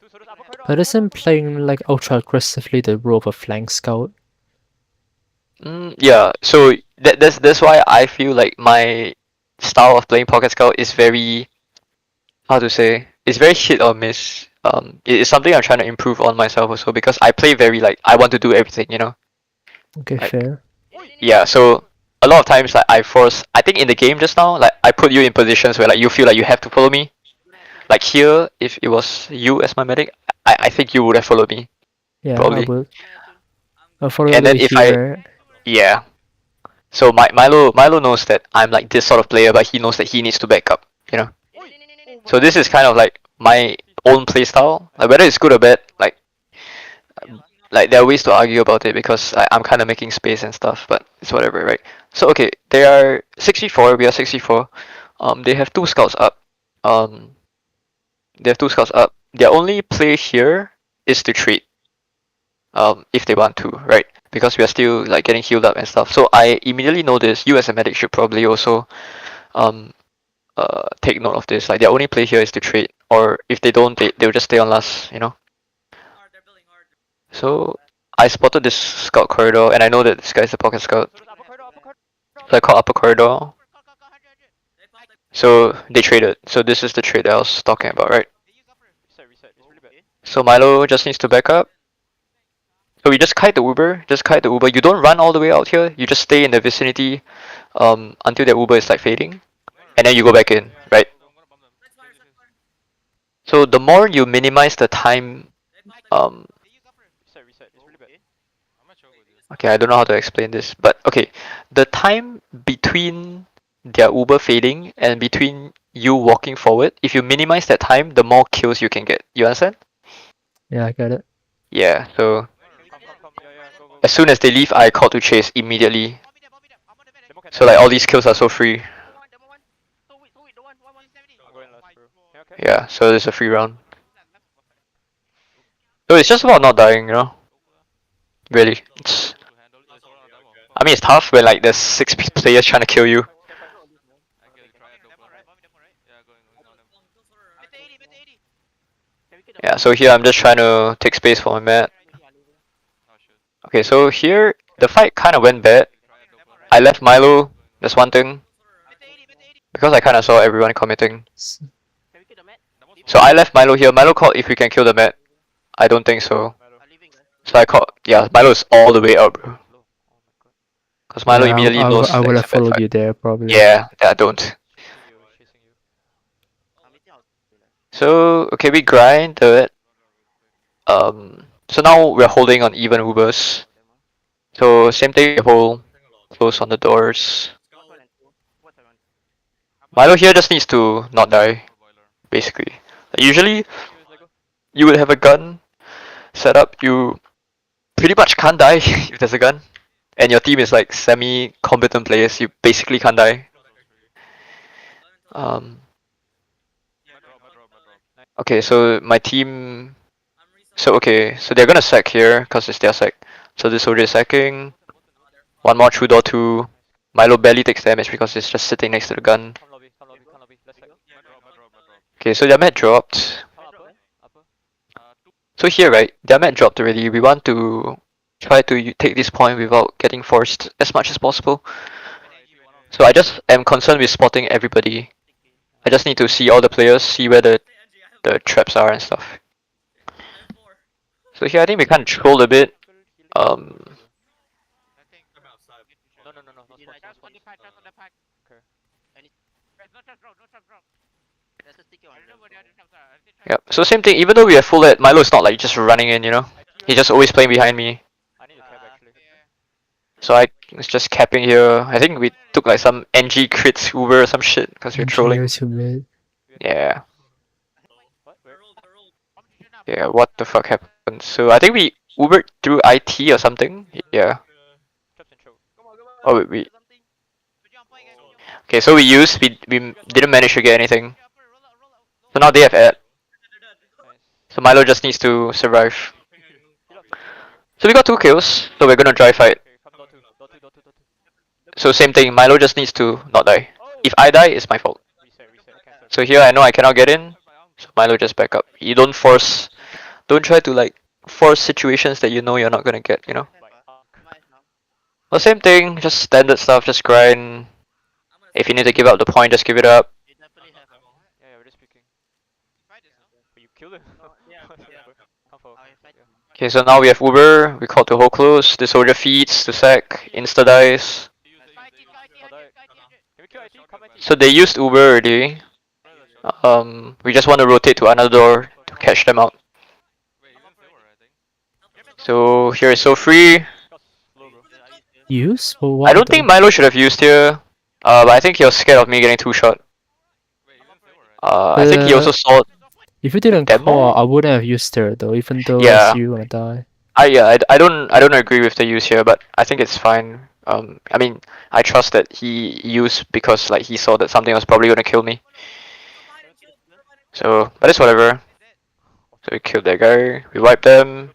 But isn't playing like ultra aggressively the role of a flank scout? Yeah. So that's why I feel like my style of playing Pocket Scout is very, how to say, it's very hit or miss. It's something I'm trying to improve on myself also because I play very like I want to do everything. Okay, Like fair. yeah. So a lot of times like I think in the game just now like I put you in positions where like you feel like you have to follow me. Like here, if it was you as my medic, I think you would have followed me Yeah, I probably. would. I'll follow a And then little if I here. yeah, so Milo knows that I'm like this sort of player, but he knows that he needs to back up. You know. So this is kind of like my own playstyle. Like whether it's good or bad, like there are ways to argue about it because I'm kind of making space and stuff, but it's whatever, right? So okay, they are 64. We are 64. They have two scouts up. Um, they have two scouts up. Their only play here is to trade. If they want to, right? Because we are still like getting healed up and stuff. So I immediately know this. You as a medic should probably also um take note of this. Like their only play here is to trade, or if they don't, they'll just stay on last. So I spotted this scout corridor, and I know that this guy's a pocket scout. So I call upper corridor. So they traded. So this is the trade that I was talking about, right? So Milo just needs to back up. So we just kite the Uber. Just kite the Uber. You don't run all the way out here. You just stay in the vicinity until the Uber is like fading, and then you go back in, right? So the more you minimize the time, um, okay, I don't know how to explain this, but okay, the time between their Uber fading and between you walking forward, if you minimize that time, the more kills you can get. You understand? Yeah, I get it. Yeah. So as soon as they leave, I call to chase immediately. So like all these kills are so free. Yeah. So it's a free round. So it's just about not dying. Really. I mean, it's tough when like there's six players trying to kill you. Yeah, so here I'm just trying to take space for my mat. Okay, so here the fight kind of went bad. I left Milo. That's one thing because I kind of saw everyone committing. S- So I left Milo here. Milo called if we can kill the mat. I don't think so. So I called. Yeah, Milo is all the way up, bro. Because Milo Yeah, immediately knows I that would it's have a bad followed fight. you there probably. Yeah, I don't. So okay, we grind it. So now we're holding on even Ubers. So same thing, we hold close on the doors. Milo here just needs to not die, basically. Usually, you would have a gun set up. You pretty much can't die if there's a gun, and your team is like semi-competent players. You basically can't die. Um, okay, so my team. So okay, so they're gonna sack here because it's their sack. So this soldier is sacking. One more true door two. Milo barely takes damage because it's just sitting next to the gun. Okay, so their mat dropped. So here, right, their mat dropped already. We want to try to take this point without getting forced as much as possible. So I just am concerned with spotting everybody. I just need to see all the players, see where the traps are and stuff. So here I think we kind of trolled a bit. Um, yep. So same thing. Even though we have full lead, Milo is not like just running in. He's just always playing behind me. So I was just capping here. I think we took like some NG crits Uber or some shit because we're trolling. Engineers who mid. Yeah. Yeah. What the fuck happened? So I think we Ubered through IT or something. Yeah. Oh wait. Okay. So we didn't manage to get anything. So now they have ad. So Milo just needs to survive. So we got 2 kills. So we're gonna dry fight. So same thing. Milo just needs to not die. If I die, it's my fault. So here I know I cannot get in. So Milo just back up. You don't force. Don't try to like force situations that you know you're not gonna get. Well, same thing. Just standard stuff. Just grind. If you need to give up the point, just give it up. Okay, so now we have Uber. We call to hold close. The soldier feeds to sack. Insta dies. So they used Uber already. We just want to rotate to another door to catch them out. So here is so free. Use? For I why don't think though? Milo should have used here. But I think he was scared of me getting 2 shot. I think he also Uh, saw if you the didn't call, demo. I wouldn't have used her though, even though I Yeah, see you gonna die. I don't agree with the use here, but I think it's fine. I mean, I trust that he used because like he saw that something was probably gonna kill me. So, but it's whatever. So we killed that guy. We wiped them.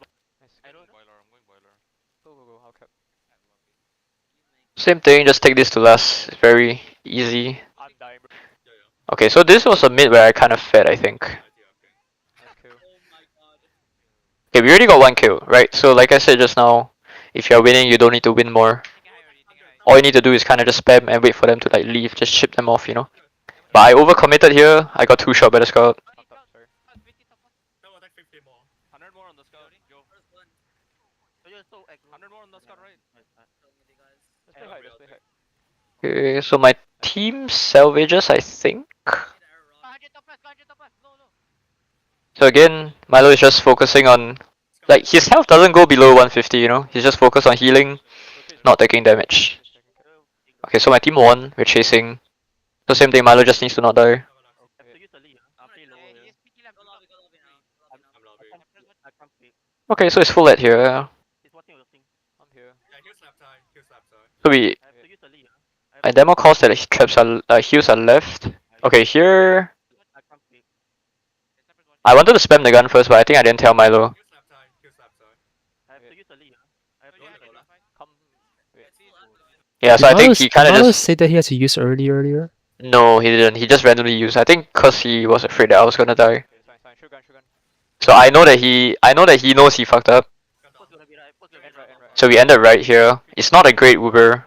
Same thing. Just take this to last. It's very easy. Okay, so this was a mid where I kind of fed, I think. Okay, we already got 1 kill, right? So like I said just now, if you're winning, you don't need to win more. All you need to do is kind of just spam and wait for them to like leave, just ship them off. But I overcommitted here. I got 2 shot by the scout. Okay, so my team salvages, I think. So again, Milo is just focusing on, like, his health doesn't go below 150. He's just focused on healing, not taking damage. Okay, so my team won. We're chasing. So same thing. Milo just needs to not die. Okay, so it's full lead here. So we my demo calls that traps are heals are left. Okay, here I wanted to spam the gun first, but I think I didn't tell Milo. Yeah, so Did I think Milo, he did kind of Milo just say that he had to use earlier? no, he didn't. He just randomly used. I think cause he was afraid that I was gonna die. So I know that he knows he fucked up. So we ended right here. It's not a great Uber.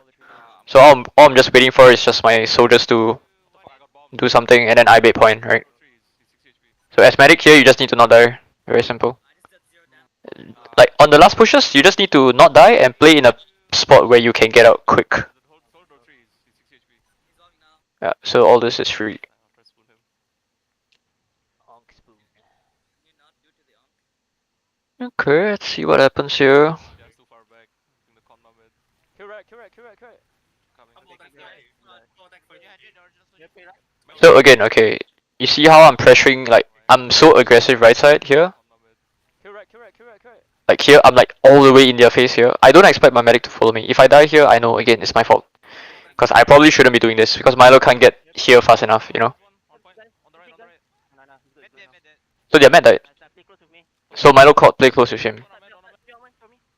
So all I'm just waiting for is just my soldiers to do something and then I bait point, right? So as medic here, you just need to not die. Very simple. Like on the last pushes, you just need to not die and play in a spot where you can get out quick. Yeah, so all this is free. Okay, let's see what happens here. So again, okay, you see how I'm pressuring, like, I'm so aggressive right side here? Like here, I'm like all the way in their face here. I don't expect my medic to follow me. If I die here, I know, again, it's my fault. Because I probably shouldn't be doing this, because Milo can't get here fast enough. So their med died. So Milo called play close with him.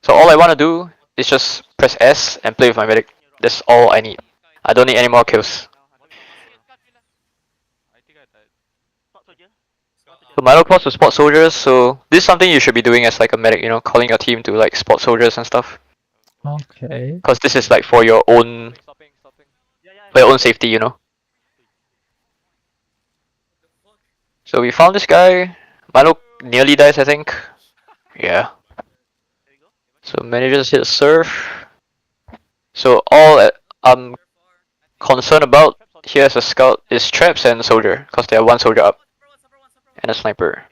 So all I want to do is just press S and play with my medic. That's all I need. I don't need any more kills. So Milo calls to spot soldiers, so this is something you should be doing as like a medic, calling your team to like spot soldiers and stuff. Okay. Because this is like for your own safety. So we found this guy. Milo nearly dies, I think. Yeah. So managers hit a surf. So I'm concerned about here as a scout is traps and soldier, because they have one soldier up and a sniper.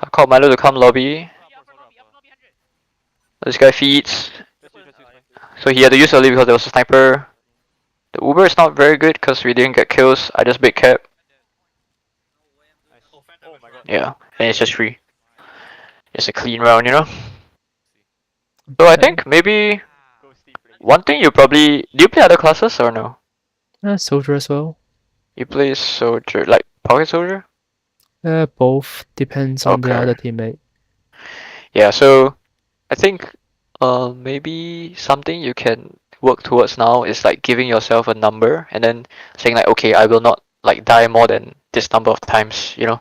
I call Milo to come lobby. This guy feeds. So he had to use early because there was a sniper. The Uber is not very good because we didn't get kills. I just big cap. Yeah, and it's just free. It's a clean round, you know? So I Okay. think maybe one thing you probably... Do you play other classes or no? Soldier as well. You play soldier, like pocket soldier? Both depends on the Okay. other teammate. Yeah, so I think maybe something you can work towards now is like giving yourself a number and then saying like, okay, I will not like die more than this number of times, you know,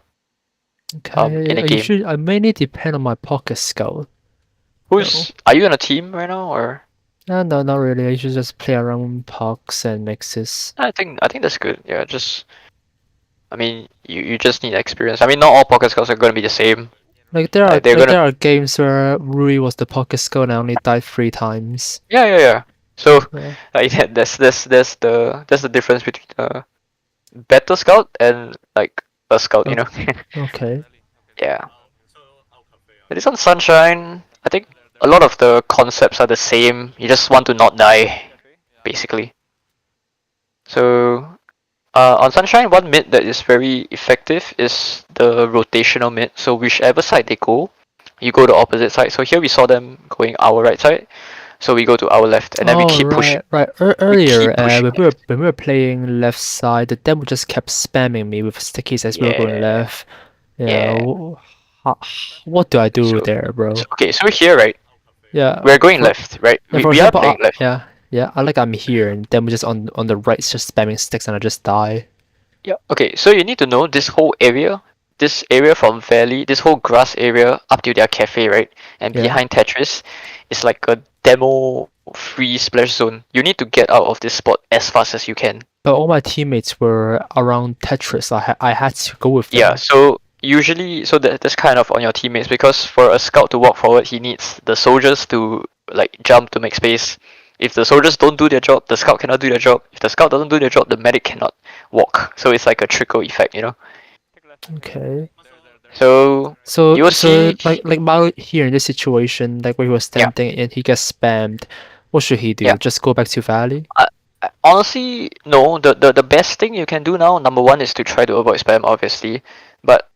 Okay, in a I game. usually I mainly depend on my pocket scout. No. Are you on a team right now or? No, not really. I usually just play around pocs and mixes. I think that's good. Yeah, just I mean, you just need experience. I mean, not all pocket scouts are gonna be the same. Like they're gonna There are games where Rui was the pocket scout and I only died 3 times. yeah. So Yeah. yeah, that's the difference between a better scout and like a scout, you O- know. Okay. Yeah. But this on Sunshine, I think a lot of the concepts are the same. You just want to not die, basically. So on Sunshine, one mid that is very effective is the rotational mid. So whichever side they go, you go to opposite side. So here we saw them going our right side, so we go to our left, and then we Oh keep pushing. right. We Earlier, keep pushing. when we were playing left side, the demo just kept spamming me with stickies as we were going Yeah, left. Yeah. yeah. Ho- what do I do So, there, so bro? okay, so here, right? Yeah. We're going left, right? Yeah. We, For we are example, playing left. I like I'm here and then we just on the right, it's just spamming sticks and I just die. Yeah. Okay, so you need to know this area from Valley, this whole grass area up to their cafe, right? And Yeah. behind Tetris is like a demo free splash zone. You need to get out of this spot as fast as you can. But all my teammates were around Tetris. I had to go with Yeah, them. so usually that's kind of on your teammates because for a scout to walk forward he needs the soldiers to like jump to make space. If the soldiers don't do their job, the scout cannot do their job. If the scout doesn't do their job, the medic cannot walk. So it's like a trickle effect, you know? Okay. So you will see Like Milo here in this situation, like where he was yeah, standing and he gets spammed. What should he yeah. do? Just go back to Valley? Honestly, no. The best thing you can do now, number one, is to try to avoid spam, obviously. But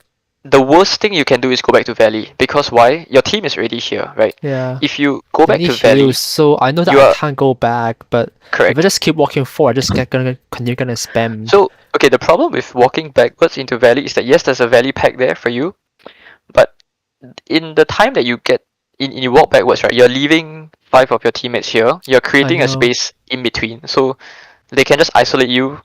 the worst thing you can do is go back to Valley because why? Your team is already here, right? Yeah. If you go They back need to Valley, heals, so I know that you I are can't go back, but if I correct. just keep walking forward, I just get gonna continue getting spammed. So okay, the problem with walking backwards into Valley is that yes, there's a Valley pack there for you, but in the time that you get in you walk backwards, right? You're leaving five of your teammates here. You're I creating a know. space in between, so they can just isolate you.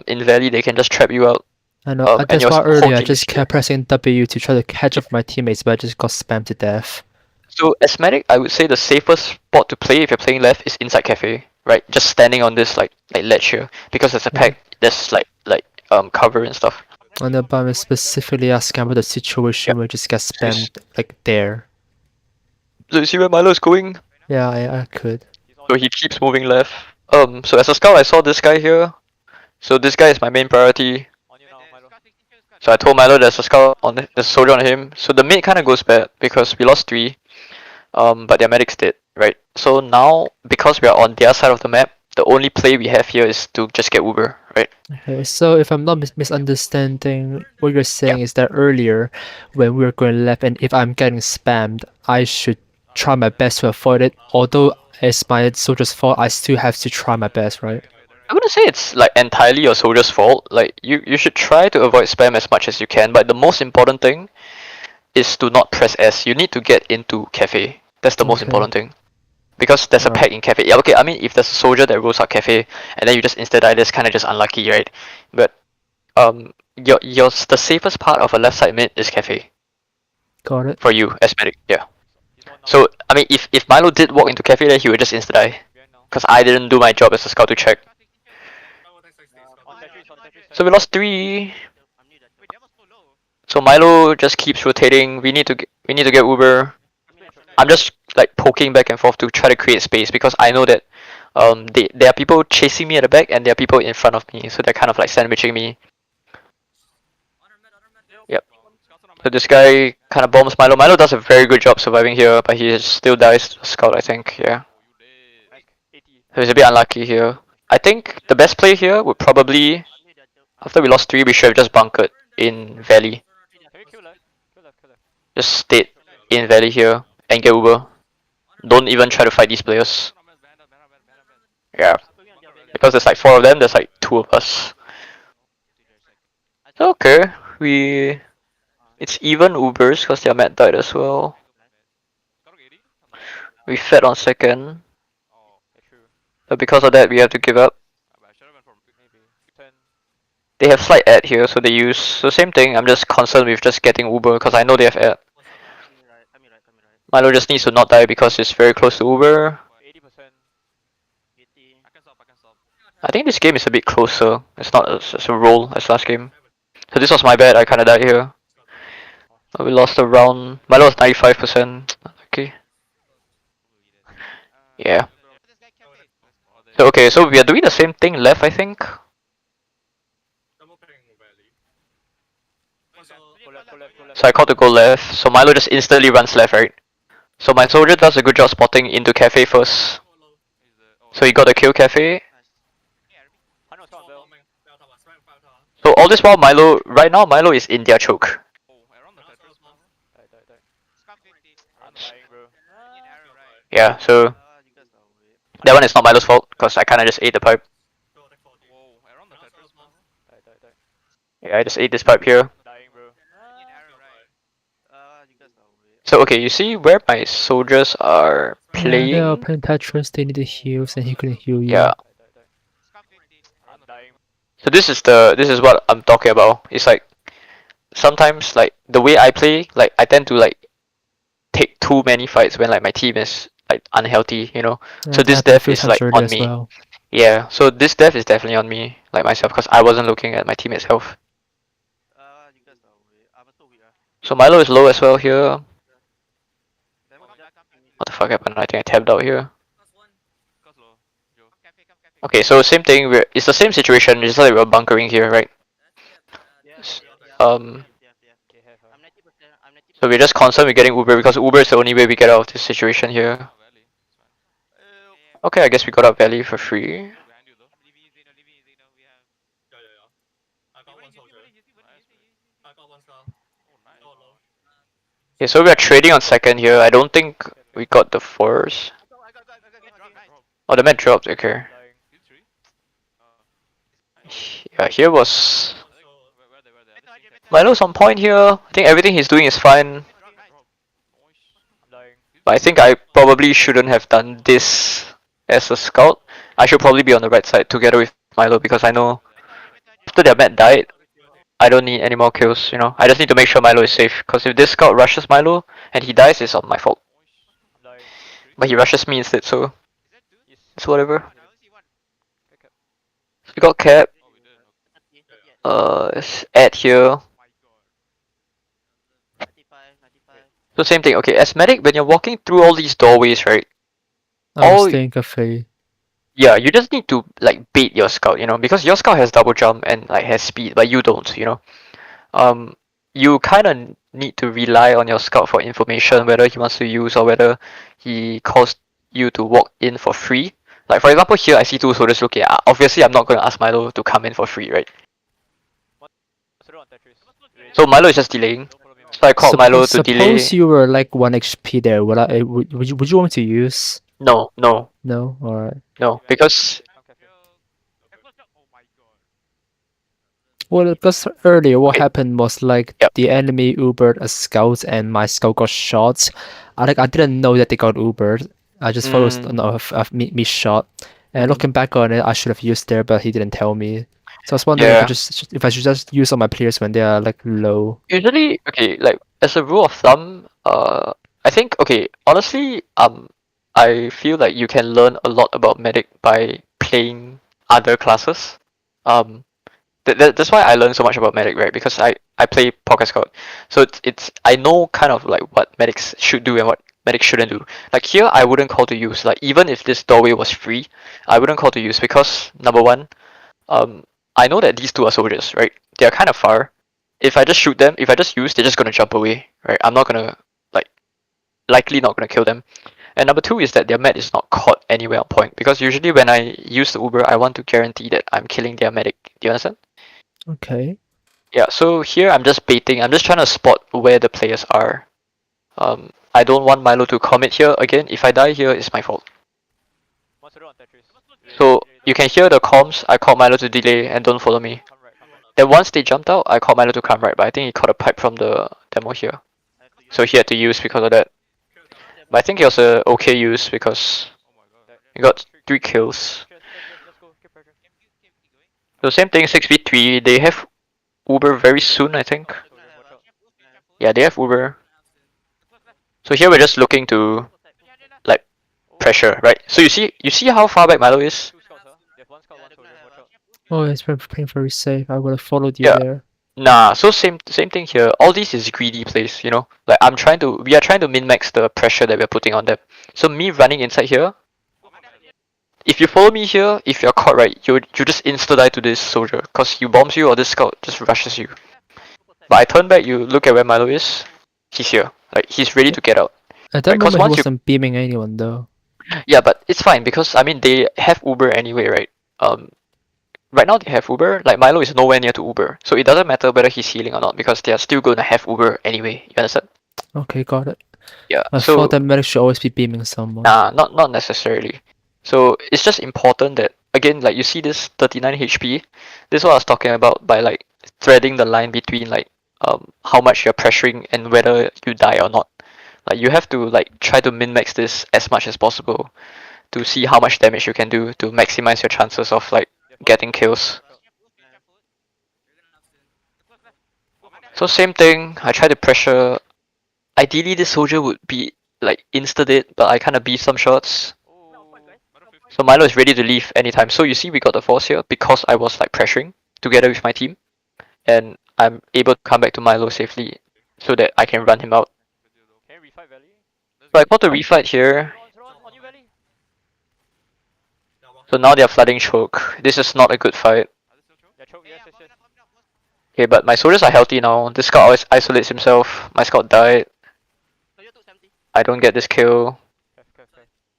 In Valley, they can just trap you out. I know. And That's your why whole earlier I team is just here. kept pressing W to try to catch up with my teammates, but I just got spammed to death. So as medic, I would say the safest spot to play if you're playing left is inside cafe, right? Just standing on this like ledge here because there's a Yeah. pack. There's like cover and stuff. And then but I'm specifically asking about the Yeah. situation where I just get So spammed like there. you see where Milo is going? Yeah, I could. So he keeps moving left. So as a scout, I saw this guy here. So this guy is my main priority. So I told Milo there's a scout there's a soldier on him. So the mate kind of goes bad because we lost three. But their medics did, right? So now because we are on their side of the map, the only play we have here is to just get Uber, right? Okay, so if I'm not misunderstanding, what you're Yeah. saying is that earlier, when we were going left, and if I'm getting spammed, I should try my best to avoid it. Although it's my soldier's fault, I still have to try my best, right? I wouldn't say it's like entirely your soldier's fault. Like you should try to avoid spam as much as you can, but the most important thing is to not press S. You need to get into cafe. That's the most Okay. important thing. Because there's a Alright. pack in cafe. Yeah, okay, I mean if there's a soldier that rolls out cafe and then you just insta die, that's kinda just unlucky, right? But your the safest part of a left side mid is cafe. Got it. For you as medic, yeah. So I mean if Milo did walk into cafe then he would just insta die. Because I didn't do my job as a scout to check. So we lost three. So Milo just keeps rotating. We need to get Uber. I'm just like poking back and forth to try to create space because I know that there are people chasing me at the back and there are people in front of me, so they're kind of like sandwiching me. Yep. So this guy kind of bombs Milo. Milo does a very good job surviving here, but he still dies to the scout, I think. Yeah. So he's a bit unlucky here. I think the best play here would probably, after we lost 3, we should have just bunkered in Valley. Just stayed in Valley here and get Uber. Don't even try to fight these players. Yeah. Because there's like 4 of them, there's like 2 of us. Okay, we... It's even Ubers because their mat died as well. We fed on second. But because of that, we have to give up. They have slight ad here, so they use... So same thing, I'm just concerned with just getting Uber because I know they have ad. Milo just needs to not die because it's very close to Uber. I think this game is a bit closer. It's not as a roll as last game. So this was my bad, I kinda died here. But we lost a round. Milo was 95%. Okay. Yeah. So okay, so we are doing the same thing left, I think. So I called to go left. So Milo just instantly runs left, right? So my soldier does a good job spotting into cafe first. So he got a kill cafe. So all this while Milo, right now Milo is in their choke. Yeah, so that one is not Milo's fault because I kinda just ate the pipe. Yeah, I just ate this pipe here. So okay, you see where my soldiers are Yeah, they are playing? playing Tetris, they needed heals and he couldn't heal you. Yeah. So this is what I'm talking about. It's like sometimes like the way I play, like I tend to like take too many fights when like my team is like unhealthy, you know. Yeah, So that this happened a death few is times like earlier on as me. well. Yeah. So this death is definitely on me, like myself, because I wasn't looking at my teammate's health. So Milo is low as well here. What the fuck happened? I think I tabbed out here. Okay, so same thing. It's the same situation. It's like we're bunkering here, right? S- Um. So we're just concerned with getting Uber because Uber is the only way we get out of this situation here. Okay, I guess we got up Valley for free. Okay, so we are trading on second here. I don't think we got the fours. Oh, the man dropped. Okay. Yeah, here was Milo's on point here. I think everything he's doing is fine. But I think I probably shouldn't have done this as a scout. I should probably be on the right side together with Milo because I know after their mat died, I don't need any more kills, you know. I just need to make sure Milo is safe. Because if this scout rushes Milo and he dies, it's on my fault. But he rushes me instead, so it's whatever. So we got cap. It's Ed here. So same thing. Okay, as medic, when you're walking through all these doorways, right? I was All staying cafe. Yeah, you just need to like bait your scout, you know, because your scout has double jump and like has speed, but you don't, you know. Um, you kind of need to rely on your scout for information, whether he wants to use or whether he calls you to walk in for free. Like for example, here I see 2 soldiers looking. Obviously, I'm not going to ask Milo to come in for free, right? So Milo is just delaying. So I called Milo to Suppose delay. you were like 1 HP there, would you want me to use? No, no, No? Alright. no, because Well, because earlier what okay, happened was like yep. the enemy Ubered a scout and my scout got shot. I didn't know that they got Ubered. I just thought it was me shot. And looking back on it, I should have used there, but he didn't tell me. So I was wondering Yeah. if I should just use all my players when they are like low. Usually, okay, like as a rule of thumb, I think okay, honestly, I feel like you can learn a lot about medic by playing other classes. Um, that's why I learned so much about medic, right? Because I play Pocket Scout, so it's I know kind of like what medics should do and what medic shouldn't do. Like here, I wouldn't call to use. Like even if this doorway was free, I wouldn't call to use because number one, um, I know that these two are soldiers, right? They are kind of far. If I just shoot them, if I just use, they're just gonna jump away, right? I'm not gonna like likely not gonna kill them. And number two is that their med is not caught anywhere on point because usually when I use the Uber, I want to guarantee that I'm killing their medic. Do you understand? Okay. Yeah. So here I'm just baiting. I'm just trying to spot where the players are. I don't want Milo to commit here again. If I die here, it's my fault. So you can hear the comms. I called Milo to delay and don't follow me. Then once they jumped out, I called Milo to come right, but I think he caught a pipe from the demo here. So he had to use because of that. But I think it was a okay use because he got 3 kills. So same thing, 6v3. They have Uber very soon, I think. Yeah, they have Uber. So here we're just looking to like pressure, right? So you see how far back Milo is? Oh, it's playing very safe. I would have followed you Yeah. there. Nah, so same thing here. All this is greedy plays, you know. Like we are trying to min max the pressure that we're putting on them. So me running inside here, if you follow me here, if you're caught right, you just insta die to this soldier, cause he bombs you or this scout just rushes you. But I turn back, you look at where Milo is, he's here. Like he's ready to get out. At that Right? Cause moment, he once you wasn't beaming anyone though. yeah, but it's fine because I mean they have Uber anyway, right? Right now they have Uber. Like Milo is nowhere near to Uber, so it doesn't matter whether he's healing or not because they are still gonna have Uber anyway. You understand? Okay, got it. Yeah. I So thought that medic should always be beaming someone. nah, not necessarily. So it's just important that again, like you see this 39 HP. This is what I was talking about by like threading the line between like how much you're pressuring and whether you die or not. Like you have to like try to min max this as much as possible to see how much damage you can do to maximize your chances of like getting kills. So same thing, I try to pressure. Ideally this soldier would be like insta dead, but I kinda beat some shots. So Milo is ready to leave anytime. So you see we got the force here because I was like pressuring together with my team. And I'm able to come back to Milo safely so that I can run him out. So I got to refight here. So now they're flooding choke. This is not a good fight. Okay, but my soldiers are healthy now. This scout always isolates himself. My scout died. I don't get this kill.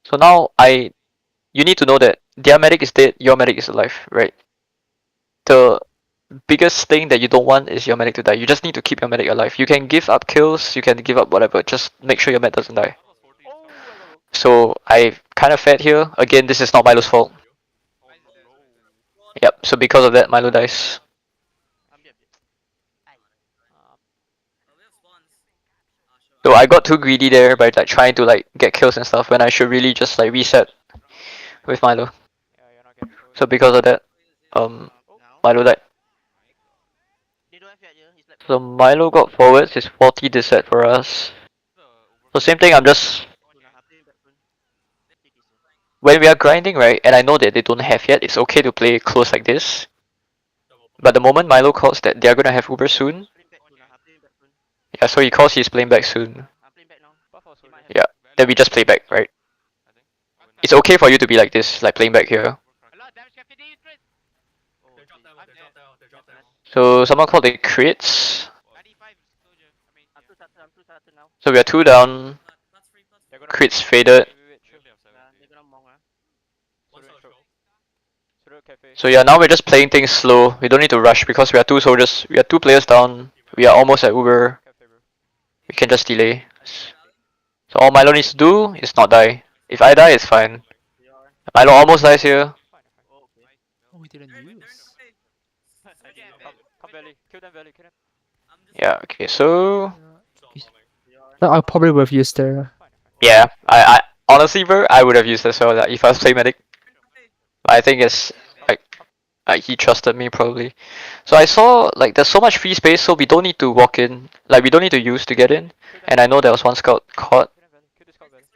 So now you need to know that their medic is dead, your medic is alive, right? The biggest thing that you don't want is your medic to die. You just need to keep your medic alive. You can give up kills, you can give up whatever, just make sure your medic doesn't die. So I kind of fed here. Again, this is not Milo's fault. Yep, so because of that, Milo dies. So I got too greedy there by like trying to like get kills and stuff when I should really just like reset with Milo. So because of that, Milo died. So Milo got forwards, it's 40 disset for us. So same thing, I'm just when we are grinding, right, and I know that they don't have yet, it's okay to play close like this. But the moment Milo calls that they're gonna have Uber soon, yeah, so he calls he's playing back soon. Yeah, then we just play back, right? It's okay for you to be like this, like playing back here. So someone called the crits. So we are 2 down. Crits faded. So yeah, now we're just playing things slow. We don't need to rush because we are 2 soldiers. We are 2 players down. We are almost at Uber. We can just delay. So all Milo needs to do is not die. If I die, it's fine. Milo almost dies here. Oh, we didn't use. Yeah, okay, so No, I probably would have used there. yeah, I honestly bro, I would have used this well if I was playing medic. I think it's like he trusted me probably. So I saw like there's so much free space, so we don't need to walk in. Like we don't need to use to get in. And I know there was one scout caught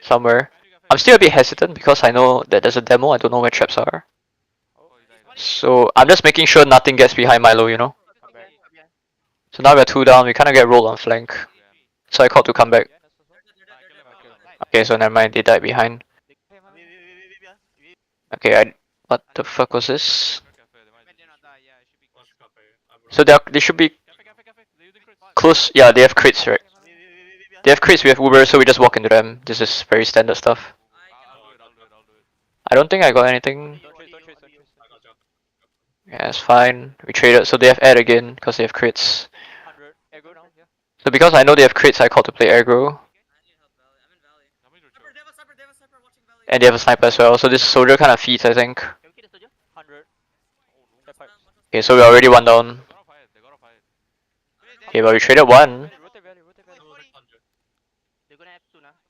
somewhere. I'm still a bit hesitant because I know that there's a demo. I don't know where traps are. So I'm just making sure nothing gets behind Milo, you know. So now we're 2 down. We kind of get rolled on flank. So I called to come back. Okay, so never mind, they died behind. Okay, what the fuck was this? So they should be close. Yeah, they have crits, right? They have crits, we have Uber, so we just walk into them. This is very standard stuff. I don't think I got anything. Yeah, it's fine. We traded, so they have add again because they have crits. So because I know they have crits, I call to play aggro. And they have a sniper as well, so this soldier kind of feeds, I think. Okay, so we're already one down. Okay, but we traded one.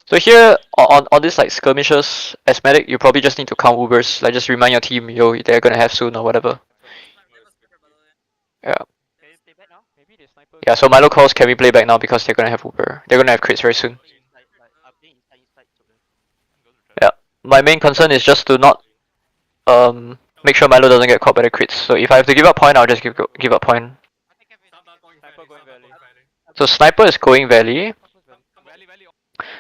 So here, on this like skirmishes, as medic, you probably just need to count Ubers. Like just remind your team, yo, they're gonna have soon or whatever. Yeah. Yeah, so Milo calls, can we play back now because they're gonna have Uber. They're gonna have crits very soon. Yeah. My main concern is just to not make sure Milo doesn't get caught by the crits. So if I have to give up point, I'll just give up point. So sniper is going valley.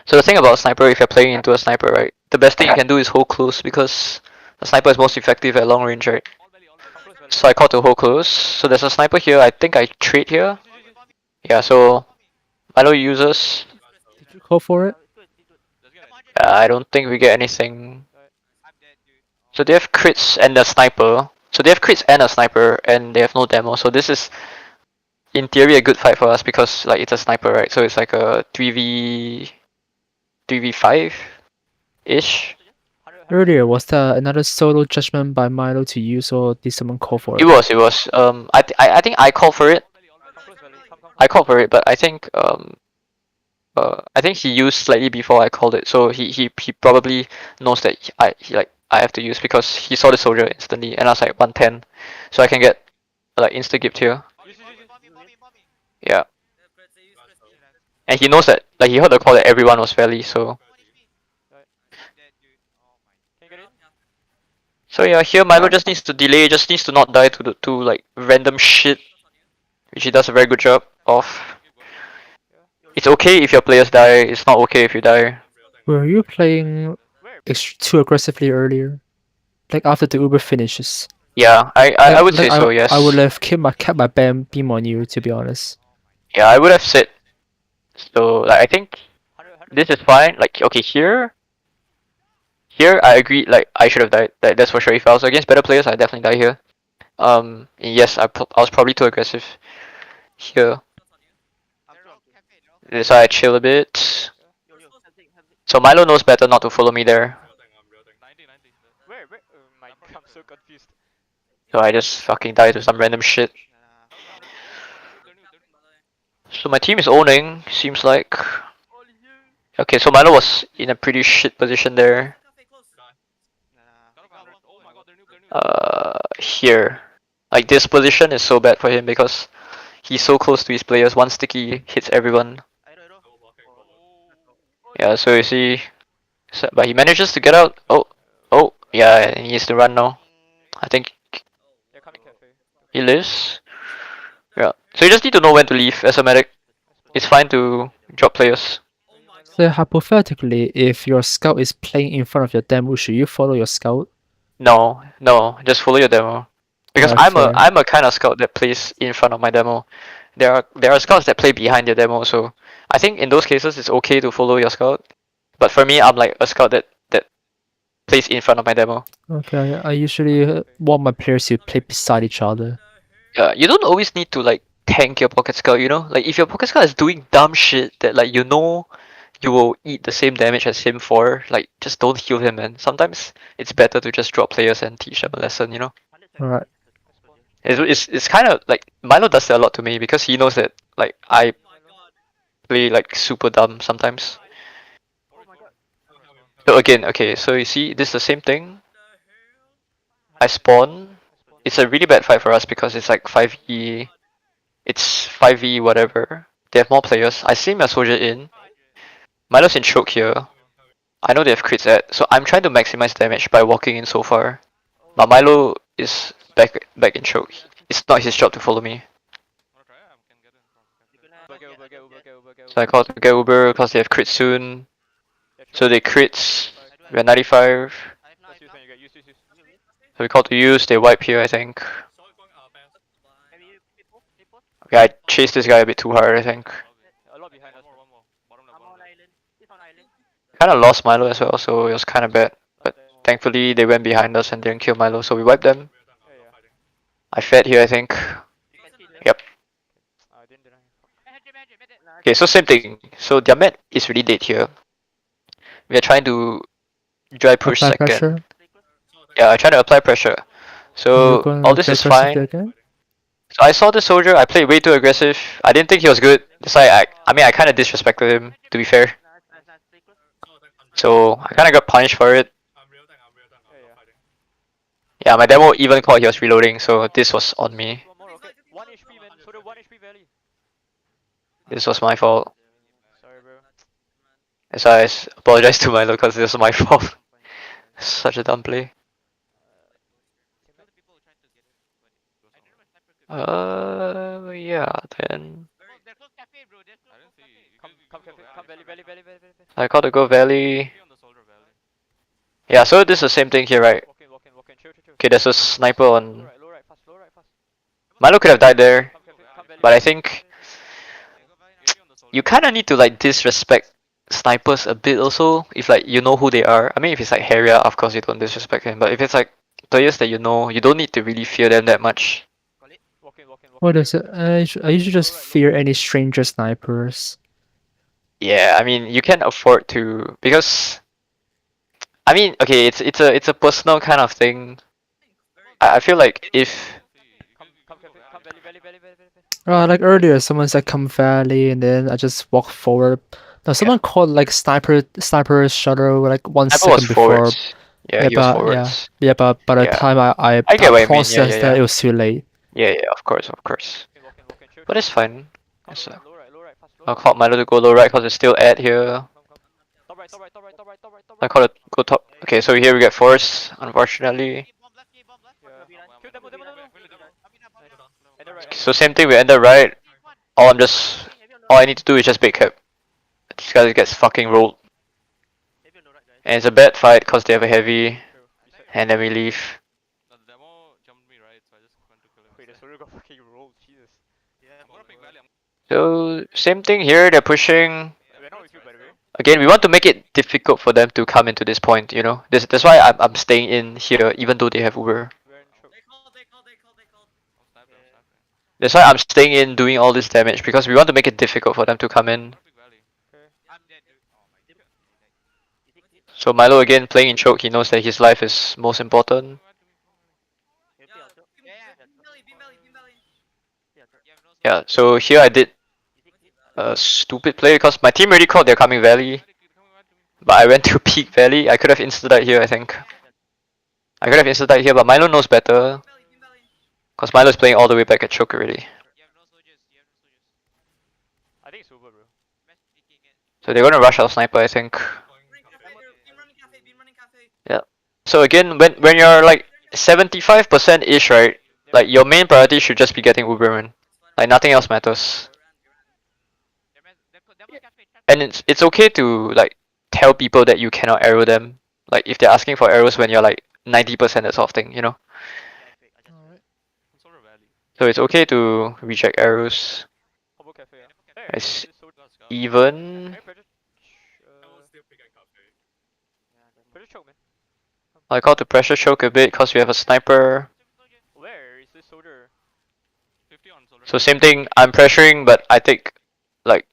So the thing about sniper, if you're playing into a sniper, right, the best thing you can do is hold close because the sniper is most effective at long range, right? So I call to hold close. So there's a sniper here. I think I trade here. Yeah. So Milo uses. Did you call for it? I don't think we get anything. So they have crits and a sniper. So they have crits and a sniper, and they have no demo. So this is, in theory, a good fight for us because like it's a sniper, right? So it's like a 3v5 ish. Earlier, was that another solo judgment by Milo to use, or did someone call for It it? was. It was. I think I called for it. I called for it, but I think he used slightly before I called it. So he probably knows that I have to use because he saw the soldier instantly, and I was like 110, so I can get like insta gift here. Yeah, and he knows that like he heard the call that everyone was fairly. So yeah, here Milo just needs to delay, just needs to not die to the to like random shit, which he does a very good job of. It's okay if your players die. It's not okay if you die. Were you playing too aggressively earlier? Like after the Uber finishes? Yeah, I would say so. I would Yes. have kept my beam on you, to be honest. Yeah, I would have said so. Like I think this is fine. Like okay, here I agree. Like I should have died. Like, that's for sure. If I was against better players, I definitely die here. Yes, I was probably too aggressive here. That's why I chill a bit. So Milo knows better not to follow me there. So I just fucking die to some random shit. So my team is owning, seems like. Okay, so Milo was in a pretty shit position there. Here. Like this position is so bad for him because he's so close to his players. One sticky hits everyone. Yeah, so you see, but he manages to get out. Oh, yeah, he needs to run now. I think he lives. Yeah, so you just need to know when to leave as a medic. It's fine to drop players. So hypothetically, if your scout is playing in front of your demo, should you follow your scout? No, just follow your demo. Because Okay. I'm a kind of scout that plays in front of my demo. There are scouts that play behind your demo, so I think in those cases it's okay to follow your scout. But for me, I'm like a scout that plays in front of my demo. Okay, I usually want my players to play beside each other. You don't always need to like tank your pocket scout, you know? Like if your pocket scout is doing dumb shit that like you know you will eat the same damage as him for, like just don't heal him, man. Sometimes it's better to just drop players and teach them a lesson, you know? Alright. It's kind of like Milo does that a lot to me because he knows that like I play like super dumb sometimes. So again, okay, so you see this is the same thing. I spawn. It's a really bad fight for us because it's like 5e. It's 5e whatever. They have more players. I see my soldier in. Milo's in choke here. I know they have crits at, so I'm trying to maximize damage by walking in so far. But Milo is back in choke. It's not his job to follow me. So I call to get Uber because they have crit soon. So they crits. We're 95. So we call to use. They wipe here, I think. Okay, I chased this guy a bit too hard, I think. Kind of lost Milo as well, so it was kind of bad. But thankfully, they went behind us and didn't kill Milo, so we wiped them. I fed here, I think. Yep. Okay, so same thing. So their med is really dead here. We are trying to dry push Apply second. pressure. Yeah, I'm trying to apply pressure. You're So going all to this play is aggressively fine. again? So I saw the soldier. I played way too aggressive. I didn't think he was good. That's why I mean, I kind of disrespected him. To be fair. So I kind of got punished for it. Yeah, my demo even called he was reloading, so this was on me. This was my fault. That's why apologize to Milo because this was my fault. Such a dumb play. Yeah, then I called to go Valley. Yeah, so this is the same thing here, right? Okay, there's a sniper on. Milo could have died there, but I think you kind of need to like disrespect snipers a bit also. If like you know who they are. I mean, if it's like Harrier, of course you don't disrespect him. But if it's like players that you know, you don't need to really fear them that much. What is it? I usually just fear any stranger snipers. Yeah, I mean you can afford to because I mean okay, it's a personal kind of thing. I feel like if Like earlier, someone said come valley, and then I just walk forward. Now yeah, someone called like sniper shuttle like one Sniper was second before. forwards. Yeah, he was forwards. But by the Yeah, time I I get what you mean. Yeah, yeah, processed that, yeah. it was too late. Yeah, yeah, of course, of course. But it's fine. It's, I'll call Milo to go low right because it's still at here. I call it go top. Okay, so here we get force, unfortunately. So same thing, we ended right. All I'm just, all I need to do is just bait cap. This guy gets fucking rolled. And it's a bad fight because they have a heavy, and then we leave. So same thing here, they're pushing. Again, we want to make it difficult for them to come into this point, you know. That's why I'm staying in here even though they have Uber. That's why I'm staying in doing all this damage because we want to make it difficult for them to come in. So Milo again playing in choke, he knows that his life is most important. Yeah, so here I did a stupid play because my team already called they're coming valley. But I went to peak valley. I could have insta-died here, I think. I could have insta-died here, but Milo knows better. Because Milo is playing all the way back at choke already. So they're gonna rush our sniper, I think. Yeah. So again, when you're like 75% ish, right? Like your main priority should just be getting Uberman. Like nothing else matters. And it's okay to like tell people that you cannot arrow them. Like if they're asking for arrows when you're like 90% that sort of thing, you know. So it's okay to reject arrows. It's even. I got to pressure choke a bit because we have a sniper. So same thing, I'm pressuring, but I take like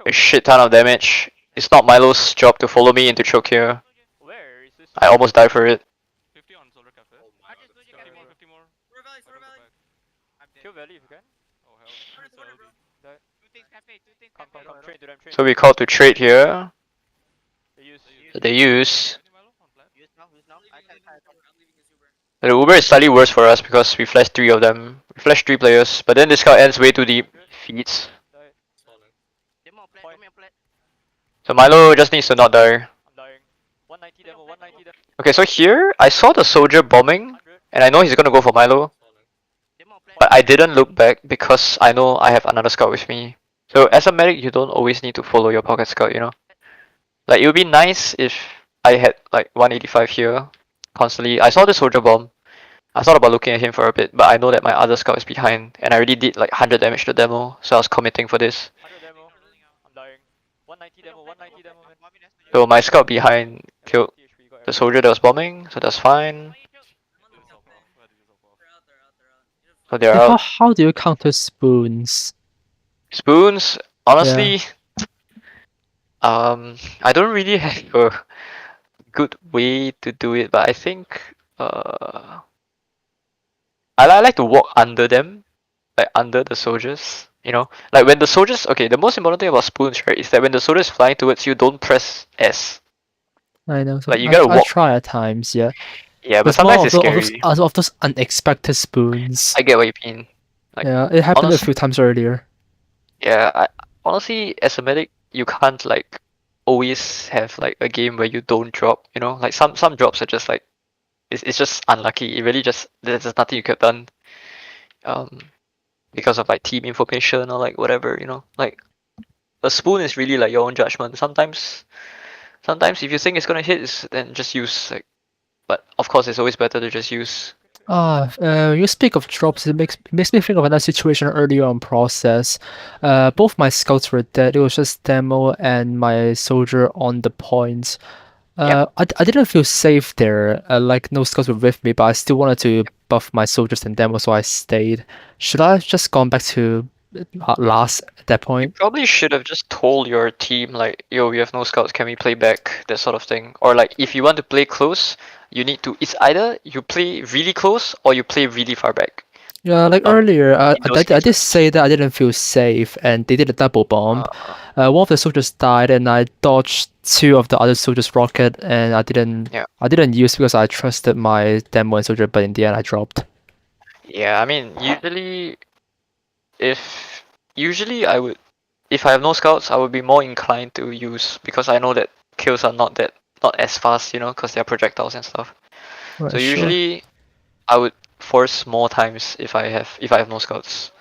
a shit ton of damage. It's not Milo's job to follow me into choke here. I almost died for it. So we call to trade here. They use. The Uber is slightly worse for us because we flashed 3 of them. We flashed 3 players, but then this scout ends way too deep. Feeds. So Milo just needs to not die. Okay, so here I saw the soldier bombing, and I know he's gonna go for Milo. But I didn't look back because I know I have another scout with me. So as a medic, you don't always need to follow your pocket scout, you know. Like it would be nice if I had like 185 here constantly. I saw the soldier bomb. I thought about looking at him for a bit, but I know that my other scout is behind, and I already did like 100 damage to demo, so I was committing for this. So my scout behind killed the soldier that was bombing, so that's fine. So they're Yeah, how out. how do you counter spoons? Spoons, Yeah, honestly, I don't really have a good way to do it, but I think I like to walk under them, like under the soldiers. You know, like when the soldiers. Okay, the most important thing about spoons, right, is that when the soldiers flying towards you, don't press S. I know. So Like you gotta I walk. try at times. Yeah, Yeah, but but it's more sometimes it's of those scary. of those unexpected spoons. I get what you mean. Like Yeah, it happened a honestly, few times earlier. yeah. Honestly, as a medic, you can't like always have like a game where you don't drop. You know, like some drops are just like it's just unlucky. It really just there's nothing you could have done. Um, because of like team information or like whatever. You know, like a spoon is really like your own judgment. Sometimes if you think it's gonna hit, then just use like. But of course, it's always better to just use. You speak of drops, it makes me think of another situation earlier on process. Both my scouts were dead. It was just demo and my soldier on the point. Yep. I didn't feel safe there. Like no scouts were with me, but I still wanted to buff my soldiers and demo, so I stayed. Should I have just gone back to last at that You point? probably should have just told your team like, yo, we have no scouts, can we play back? That sort of thing. Or like if you want to play close, you need to it's either you play really close or you play really far back. Yeah, like earlier, In those I did cases. say that I didn't feel safe, and they did a double bomb. Uh, One of the soldiers died, and I dodged two of the other soldiers' rocket, and yeah. I didn't use because I trusted my demo and soldier, but in the end I dropped. Yeah, I mean if usually I would if I have no scouts, I would be more inclined to use because I know that kills are not as fast, you know, because they're projectiles and stuff. So Right, sure. usually I would force more times if I have no scouts.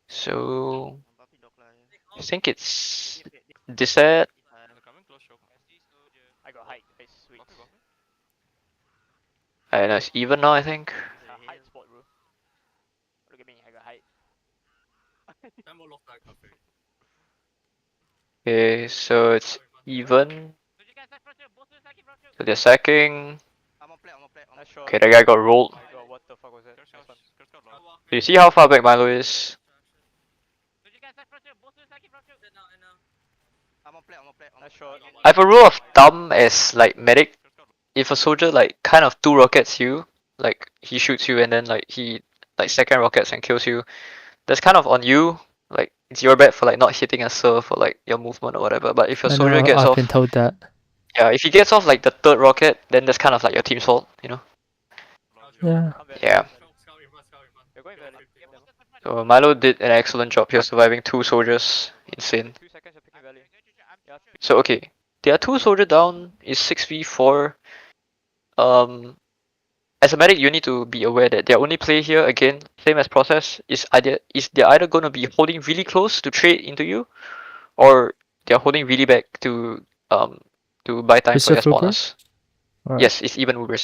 So I think it's Disset. And it's even now I think. Okay, so it's even. So they're sacking. Okay, that guy got rolled. Do you see how far back Milo is? I have a rule of thumb as like medic. If a soldier like kind of two rockets you, like he shoots you and then like he like second rockets and kills you, that's kind of on you. Like it's your bad for like not hitting a serve or like your movement or whatever. But if your I soldier know gets I've been off, told that. yeah, if he gets off like the third rocket, then that's kind of like your team's fault, you know? Yeah. Yeah. So Milo did an excellent job here surviving two soldiers. Insane. So okay, there are two soldier down. Is 6v4. Um, as a medic, you need to be aware that their only play here again, same as process, is they're either gonna be holding really close to trade into you, or they're holding really back um to buy time for their Reserve Uber? spawners. Alright. Yes, it's even Ubers.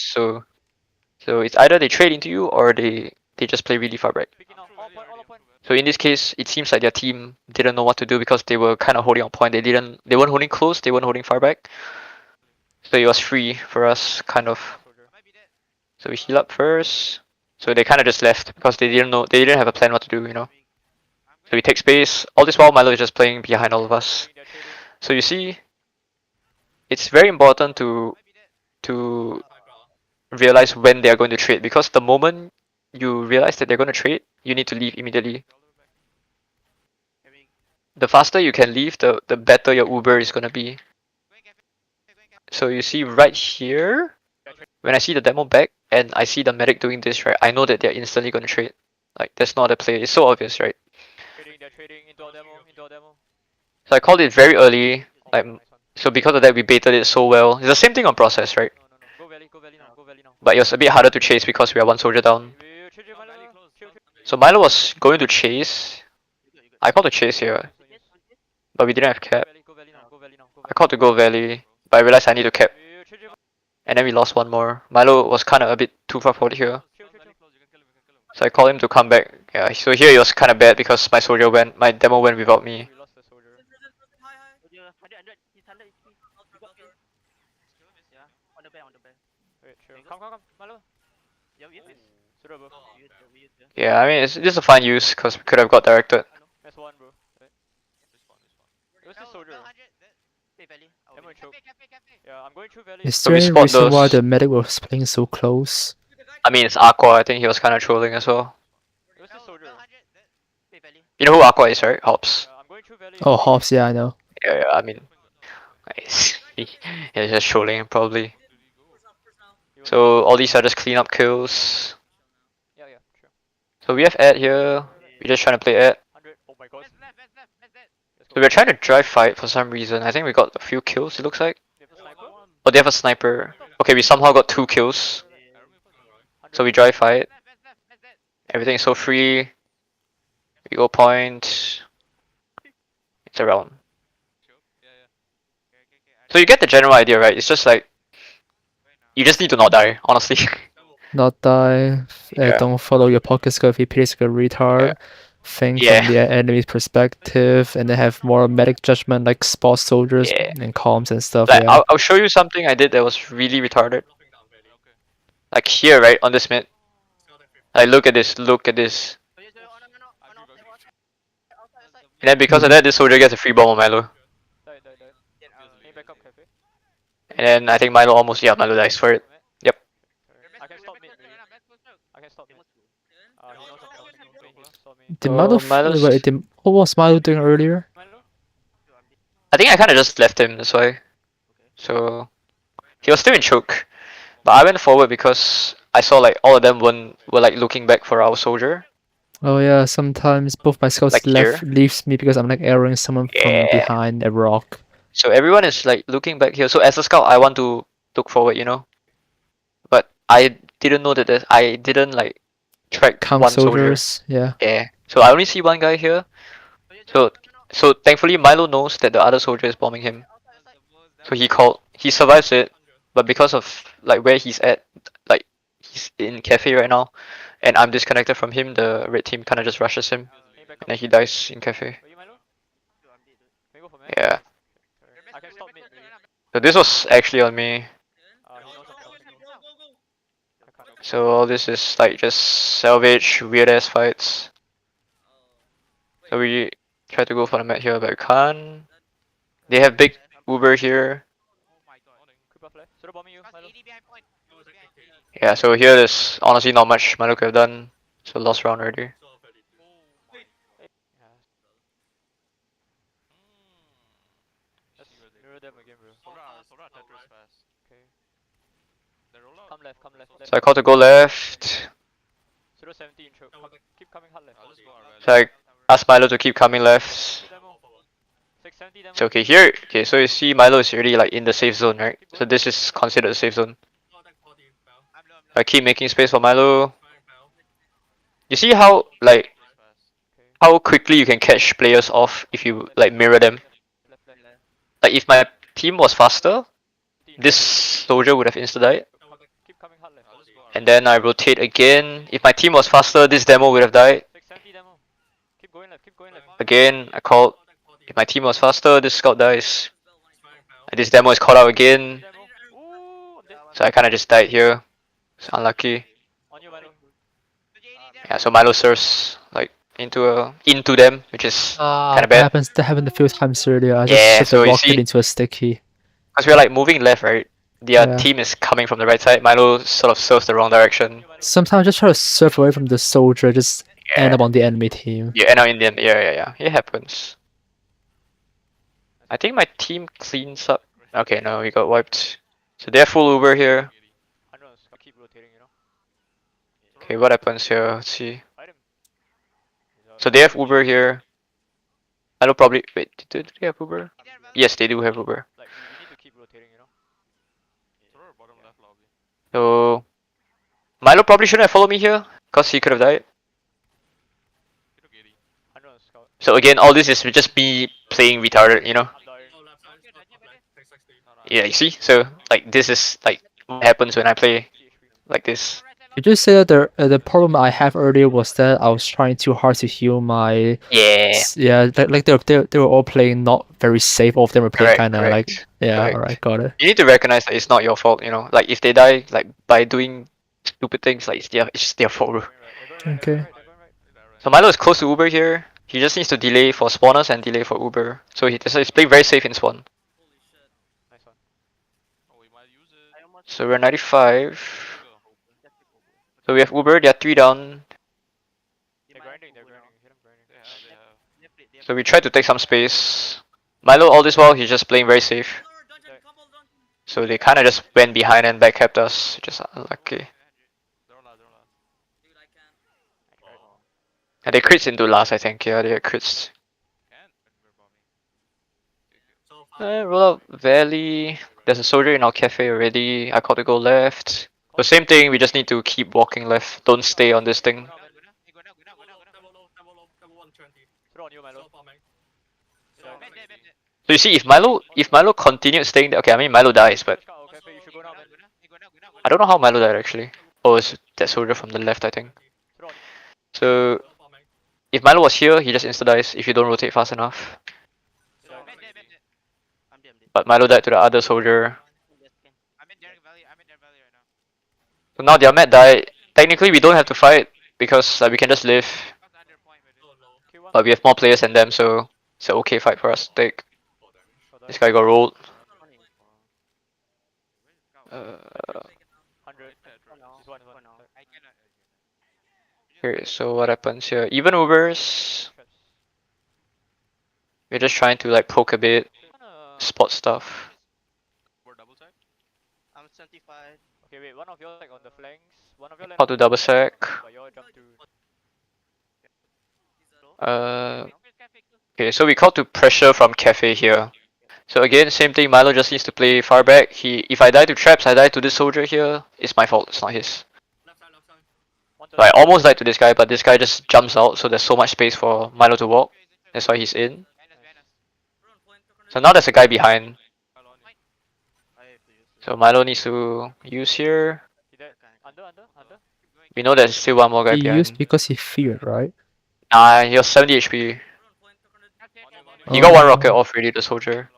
So it's either they trade into you or they just play really far back. So in this case, it seems like their team didn't know what to do because they were kind of holding on point. They weren't holding close. They weren't holding far back. So it was free for us, kind of. So we heal up first. So they kind of just left because they didn't have a plan what to do, you know. So we take space. All this while Milo is just playing behind all of us. So you see, it's very important to realize when they are going to trade because the moment you realize that they're going to trade, you need to leave immediately. The faster you can leave, the better your Uber is going to be. So you see right here, when I see the demo back and I see the medic doing this, right, I know that they're instantly going to trade. Like, that's not a play. It's so obvious, right? So I called it very early. Like, so because of that, we baited it so well. It's the same thing on process, right? But it was a bit harder to chase because we are one soldier down. So Milo was going to chase. I called to chase here. but we didn't have cap. I called to go Valley, but I realized I need to cap. And then we lost one more. Milo was kind of a bit too far forward here. So I called him to come back. Yeah, so here it was kind of bad because my demo went without me. Yeah, I mean, it's just a fine use because we could have got directed. Is So there we any spot reason why those. the medic was playing so close? I mean, it's Aqua. I think he was kind of trolling as well. You know who Aqua is, right? Hops. Oh, Hobbs, yeah, I know. Yeah, yeah, I mean, he's just trolling probably. So all these are just clean up kills. So we have Ed here. We're just trying to play Ed. So we're trying to drive fight for some reason. I think we got a few kills, it looks like. Oh, they have a sniper. Okay, we somehow got 2 kills. So we drive fight. Everything is so free. We go point. It's around. So you get the general idea, right? It's just like you just need to not die, honestly. Not die. Yeah. Don't follow your pocket scope if he plays like a Yeah. retard. Think from Yeah. the enemy's perspective, and then have more medic judgment like spot soldiers Yeah. and comms and stuff. Like Yeah. I'll show you something I did that was really retarded. Like here, right, on this mid. Like look at this, look at this. And then because of that, this soldier gets a free bomb on Milo. And then I think Milo almost, yeah, Milo dies for it. Yep. Did Milo? Milo's. Wait, what was Milo doing earlier? I think I kind of just left him, that's why. So he was still in choke, but I went forward because I saw like all of them were like looking back for our soldier. Oh yeah, sometimes both my scouts Like here. leaves me because I'm like arrowing someone from Yeah. behind a rock. So everyone is like looking back here. So as a scout, I want to look forward, But I didn't know that I didn't like track Count one soldier. soldiers, yeah. Yeah. So I only see one guy here. So so thankfully Milo knows that the other soldier is bombing him. So he survives it, but because of like where he's at, like he's in cafe right now, and I'm disconnected from him, the red team kinda just rushes him. And then he dies in cafe. Yeah. So this was actually on me. So all this is like just salvage, weird ass fights. So we try to go for the mat here, but we can't. They have big Uber here. Yeah, so here there's honestly not much Milo could have done. So lost round already. So I called to go left. So I asked Milo to keep coming left. So okay, here, okay, so you see Milo is already like in the safe zone, right? So this is considered a safe zone. I keep making space for Milo. You see how quickly you can catch players off if you like mirror them. Like if my team was faster, this soldier would have insta died. And then I rotate again. If my team was faster, this demo would have died. Again, I called. If my team was faster, this scout dies. And this demo is called out again. So I kinda just died here. It's unlucky. Yeah, so Milo serves like into them, which is kinda bad. That happened a few times earlier. I just Yeah, shoved so the you rocket see, into a sticky. because we're like moving left, right? Their Yeah. team is coming from the right side. Milo sort of serves the wrong direction. Sometimes I just try to surf away from the soldier, just end Yeah. up on the enemy team. Yeah, and now Indian. Yeah. It happens. I think my team cleans up. Okay, no, we got wiped. So they're full Uber here. Okay, what happens here? Let's see. So they have Uber here. I don't probably wait. Do they have Uber? Yes, they do have Uber. So Milo probably shouldn't have followed me here, cause he could have died. So again, all this is just me playing retarded, you know? Yeah, you see? So like this is like what happens when I play like this. Did you say that the problem I have earlier was that I was trying too hard to heal my Yeah, yeah, like they were all playing not very safe. All of them were playing correct, kind of like correct, yeah. All right, correct. got it. You need to recognize that it's not your fault, you know? Like if they die like by doing stupid things, like it's their fault, bro. Okay. So Milo is close to Uber here. He just needs to delay for spawners and delay for Uber. So he's playing very safe in spawn. So we're 95. So we have Uber, they are 3 down. So we try to take some space. Milo all this while he's just playing very safe. So they kinda just went behind and backcapped us. Just unlucky. And they crits into last I think, yeah, they had crits. Roll out Valley. There's a soldier in our cafe already. I caught to go left. The same thing, we just need to keep walking left. Don't stay on this thing. So you see, if Milo continued staying there, okay, I mean Milo dies, but I don't know how Milo died actually. Oh, it's that soldier from the left, I think. So if Milo was here, he just insta dies if you don't rotate fast enough. But Milo died to the other soldier. So now their mat died. Technically, we don't have to fight because we can just live. But we have more players than them, so it's an okay fight for us to take. This guy got rolled. Uh, okay, so what happens here? Even Ubers. We're just trying to like poke a bit, spot stuff. How to double sec. Uh, okay, so we called to pressure from cafe here. So again, same thing. Milo just needs to play far back. If I die to traps, I die to this soldier here. It's my fault. It's not his. So I almost died to this guy, but this guy just jumps out, so there's so much space for Milo to walk. That's why he's in. So now there's a guy behind. So Milo needs to use here. We know there's still one more guy He used behind. because he feared, right? Nah, he was 70 HP. He got one rocket Oh. off already, the soldier.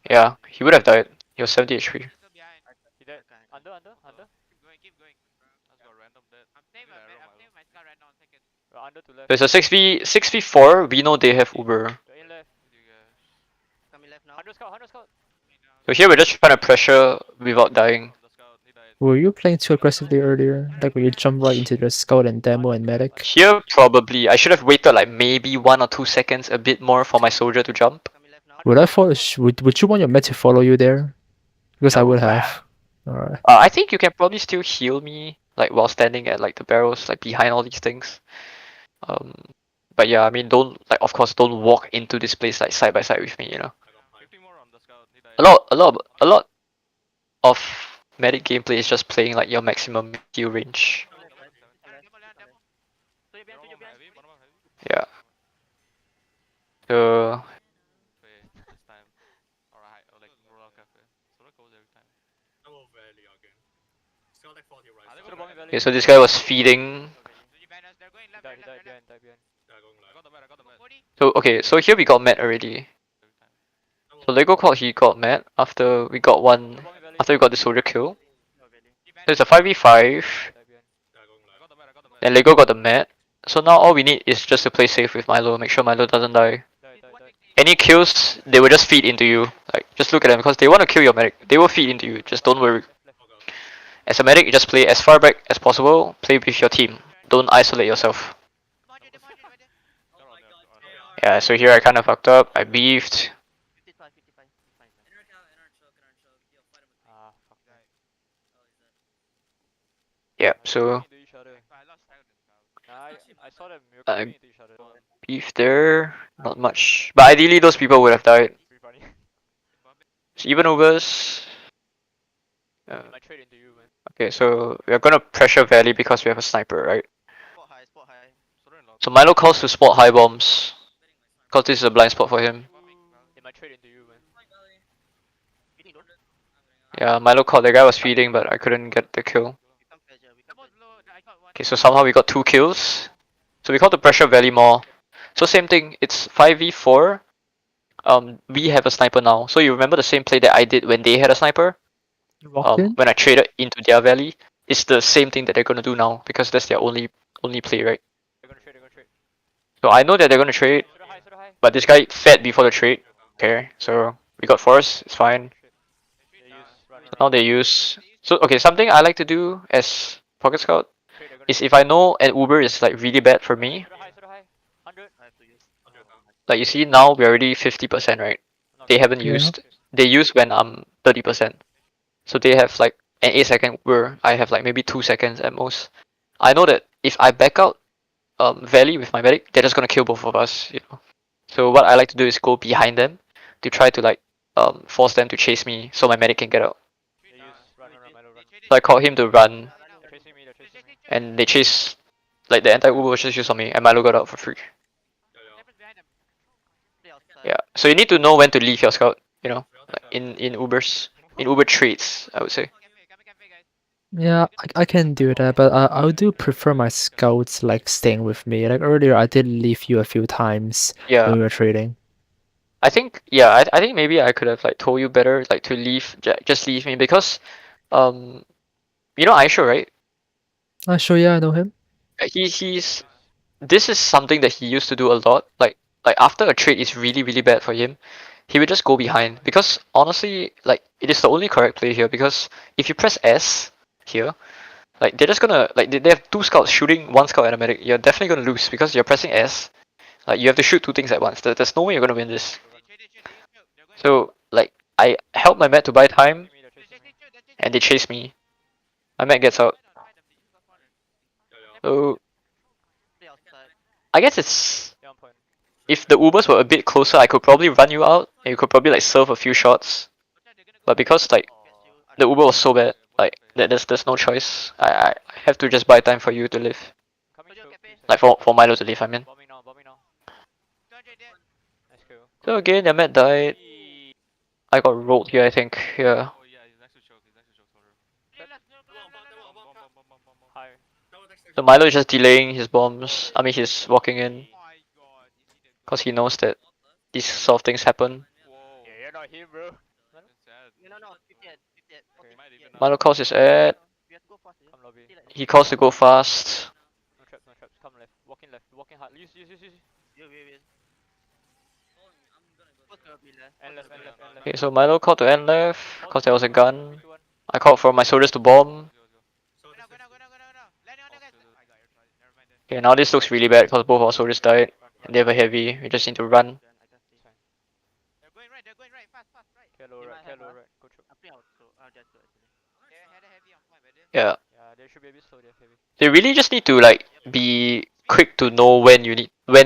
Yeah, he would have died. He was 70 HP. There's a 6v4. We know they have Uber. So here we're just trying to pressure without dying. Were you playing too aggressively earlier? Like when you jump right into the scout and demo and medic? Here probably I should have waited like maybe 1 or 2 seconds a bit more for my soldier to jump. Would I follow? Would you want your med to follow you there? Because I No. would have. Alright. I think you can probably still heal me like while standing at like the barrels like behind all these things. Um, but yeah, I mean don't like of course don't walk into this place like side by side with me, you know. A lot of medic gameplay is just playing like your maximum heal range. Yeah. So okay, so this guy was feeding. So okay, so here we got Matt already. So Lego called he got Matt after we got one after we got the soldier kill. So it's a 5v5. Then Lego got the Matt. So now all we need is just to play safe with Milo, make sure Milo doesn't die. Any kills, they will just feed into you. Like just look at them because they want to kill your medic. They will feed into you. Just don't worry. As a medic, you just play as far back as possible. Play with your team. Don't isolate yourself. Yeah, so here I kind of fucked up. I beefed. Yeah, so I beefed there. Not much. But ideally, those people would have died. So even overs. Uh, okay, so we're gonna pressure Valley because we have a sniper, right? So Milo calls to spot high bombs. Cause this is a blind spot for him. It might trade into you, man. Yeah, Milo caught the guy was feeding, but I couldn't get the kill. Okay, so somehow we got 2 kills. So we caught the pressure valley more. So same thing, it's 5v4. We have a sniper now. So you remember the same play that I did when they had a sniper? Walk in? When I traded into their valley, it's the same thing that they're gonna do now because that's their only play, right? They're gonna trade, they're gonna trade. So I know that they're gonna trade, Pseudo high, pseudo high. but this guy fed before the trade. Okay, so we got force, it's fine. Shit. They use run, So now they use. So okay, something I like to do as pocket scout trade, they're gonna is trade. if I know an Uber is like really bad for me, Pseudo high. 100. like you see now we're already 50%, right? Not They good. haven't Yeah. used. They use when I'm 30%. So they have like an 8 second Uber. I have like maybe 2 seconds at most. I know that if I back out Valley with my medic, they're just gonna kill both of us, you know. So what I like to do is go behind them to try to like force them to chase me so my medic can get out. They use run, Milo, run. So I called him to run They're chasing me, they're chasing me. and they chase like the entire Uber was just used on me and Milo got out for free. Yeah. So you need to know when to leave your scout, you know, like in Ubers. In Uber trades, I would say. Yeah, I can do that, but I do prefer my scouts like staying with me. Like earlier, I did leave you a few times Yeah. when we were trading. I think yeah, I think maybe I could have like told you better like to leave just leave me because um you know Aisha, right? Sure, yeah, I know him. He's this is something that he used to do a lot. Like after a trade is really bad for him, he would just go behind because honestly, like it is the only correct play here because if you press S here, like they're just gonna like they have 2 scouts shooting 1 scout and a medic. You're definitely gonna lose because you're pressing S. Like you have to shoot 2 things at once. There's no way you're gonna win this. So like I help my mat to buy time They're chasing me. and they chase me. My mat gets out. So I guess it's They're on point. if the Ubers were a bit closer, I could probably run you out and you could probably like serve a few shots. But because like the Uber was so bad, like there's no choice. I have to just buy time for you to live. Coming choke, please. Like for Milo to live, I mean. Bombing now, bombing now. Nice kill. So again, their mat died. I got rolled here, I think. Yeah. High. So Milo is just delaying his bombs. I mean, he's walking in because he knows that these sort of things happen. Whoa. Yeah, you're not him, bro. Milo calls his ad. Come lobby. He calls to go fast. No traps, no traps. Come left. Walking hard. Use. End left, end left, end left. Okay, so Milo called to end left because there was a gun. 3, 2, 1. I called for my soldiers to bomb. Okay, now this looks really bad because both our soldiers died and they have a heavy. We just need to run. It's fine. Careful right, careful right. Go choke. Yeah. Yeah, they should be a bit slow, they're heavy. They really just need to like be quick to know when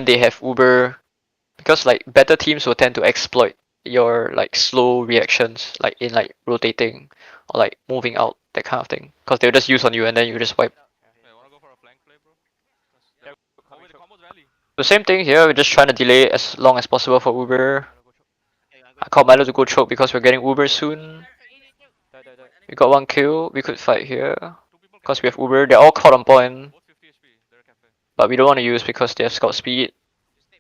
they have Uber because like better teams will tend to exploit your like slow reactions like in like rotating or like moving out that kind of thing because they'll just use on you and then you just wipe. They're coming choke. The same thing here, we're just trying to delay as long as possible for Uber. Milo, go choke. I called Milo to go choke because we're getting Uber soon. Die. We got 1 kill, we could fight here because we have Uber. They're all caught on point, but we don't want to use because they have scout speed.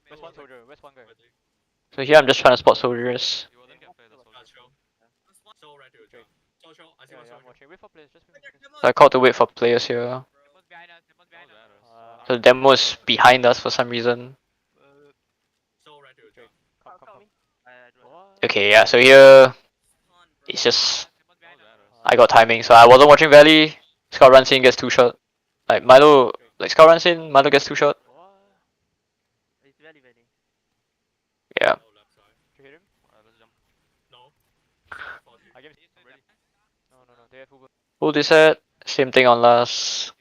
Where's one soldier? Where's one guy? So here I'm just trying to spot soldiers. Yeah, I'm watching. Wait for players, just wait for players. So I called to wait for players here. So the demo is behind us for some reason. Come. What? Okay, yeah, so here it's just I got timing, so I wasn't watching Valley. Scout runs in, gets 2 shot. Like Milo, like Scout runs in, Milo gets 2 shot. What? Yeah. Did you hit him? I gave No, they have Uber. Who this at? Same thing on last.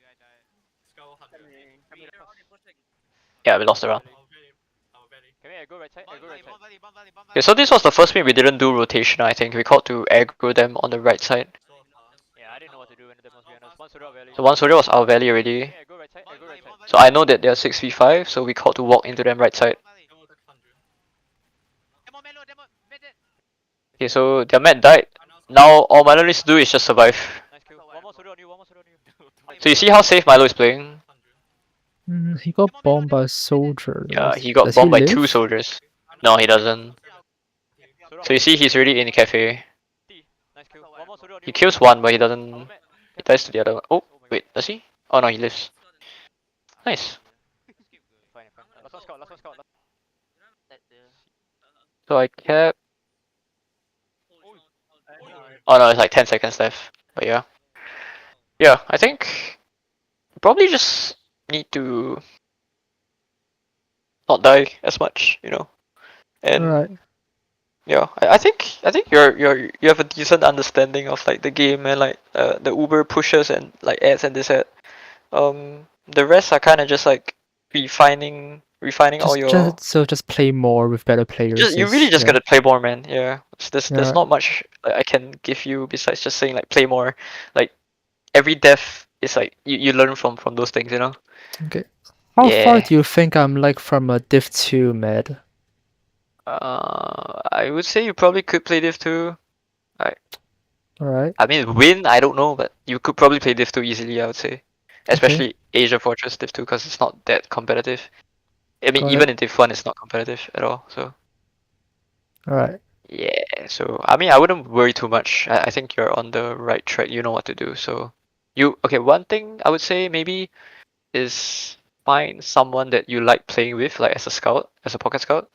Yeah, we lost the round. Come here, go right side, go right side. Okay, so this was the first meet we didn't do rotation, I think. We called to aggro them on the right side. Yeah, I didn't know what to do when the demos behind us. One soldier out valley. So one soldier was our valley already. Yeah, go right side, go right side. So I know that they're 6v5, so we called to walk into them right side. Okay, so their med died. Now all Milo needs to do is just survive. Nice kill. One more soldier on you, one more soldier on you. So you see how safe Milo is playing? He got bombed by a soldier. Yeah, he got Does he bombed by two live? soldiers. No, he doesn't. So you see he's already in the cafe. Nice kill. One more soldier on He you. kills one, but he doesn't. He dies to the other one. Oh, wait, does he? Oh no, he lives. Nice. Fine, fine. Last one scout, last one scout. So I kept. Oh no, it's like 10 seconds left. But yeah. Yeah, I think probably just need to not die as much, you know. And Alright. yeah, I think you have a decent understanding of like the game and like the Uber pushes and like ads and this ad. The rest are kind of just like refining all your. Just play more with better players. You really Is just yeah. gotta play more, man. Yeah, there's Yeah. not much I can give you besides just saying like play more. Like every death is like you learn from those things, you know. Okay. How far Yeah. do you think I'm like from a Div 2 med? I would say you probably could play Div 2. Alright. I mean, win, I don't know, but you could probably play Div 2 easily, I would say. Okay. Especially Asia Fortress Div 2, because it's not that competitive. I mean, Got even it. in Div 1, it's not competitive at all, so. Alright. Yeah, so, I mean, I wouldn't worry too much. I think you're on the right track, you know what to do, so. Okay, one thing I would say maybe is find someone that you like playing with, like as a scout, as a pocket scout.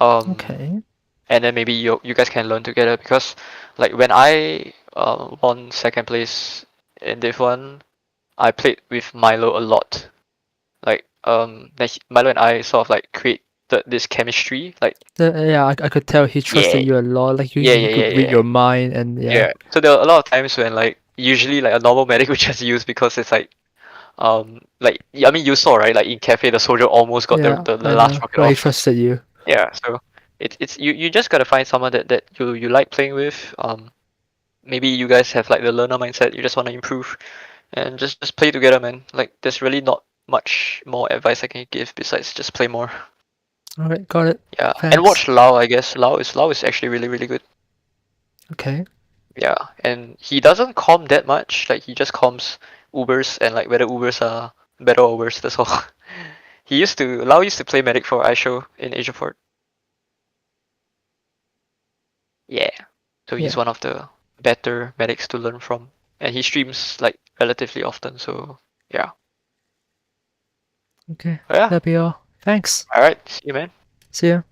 Okay. And then maybe you guys can learn together because like when I won second place in Div 1, I played with Milo a lot. Like Milo and I sort of like created this chemistry. Like Yeah, I could tell he trusted yeah, you a lot. Like yeah, he yeah, yeah, could read yeah, your mind and yeah. yeah. So there were a lot of times when like usually like a normal medic would just use because it's like I mean you saw right like in cafe the soldier almost got Yeah, the I last know. rocket But he off. trusted you. Yeah, so it's you just gotta find someone that you like playing with. Maybe you guys have like the learner mindset. You just want to improve and just play together, man. Like there's really not much more advice I can give besides just play more. Alright, got it. Yeah, and Thanks. watch Lau. I guess Lau is actually really good. Okay. Yeah, and he doesn't comp that much. Like he just comps Ubers and like whether Ubers are better or worse. That's all. Lau used to play medic for iShow in Asia Fort. Yeah, so he's Yeah. one of the better medics to learn from, and he streams like relatively often. So yeah. Okay. Yeah. That'll be all. Thanks. All right. See you, man. See ya.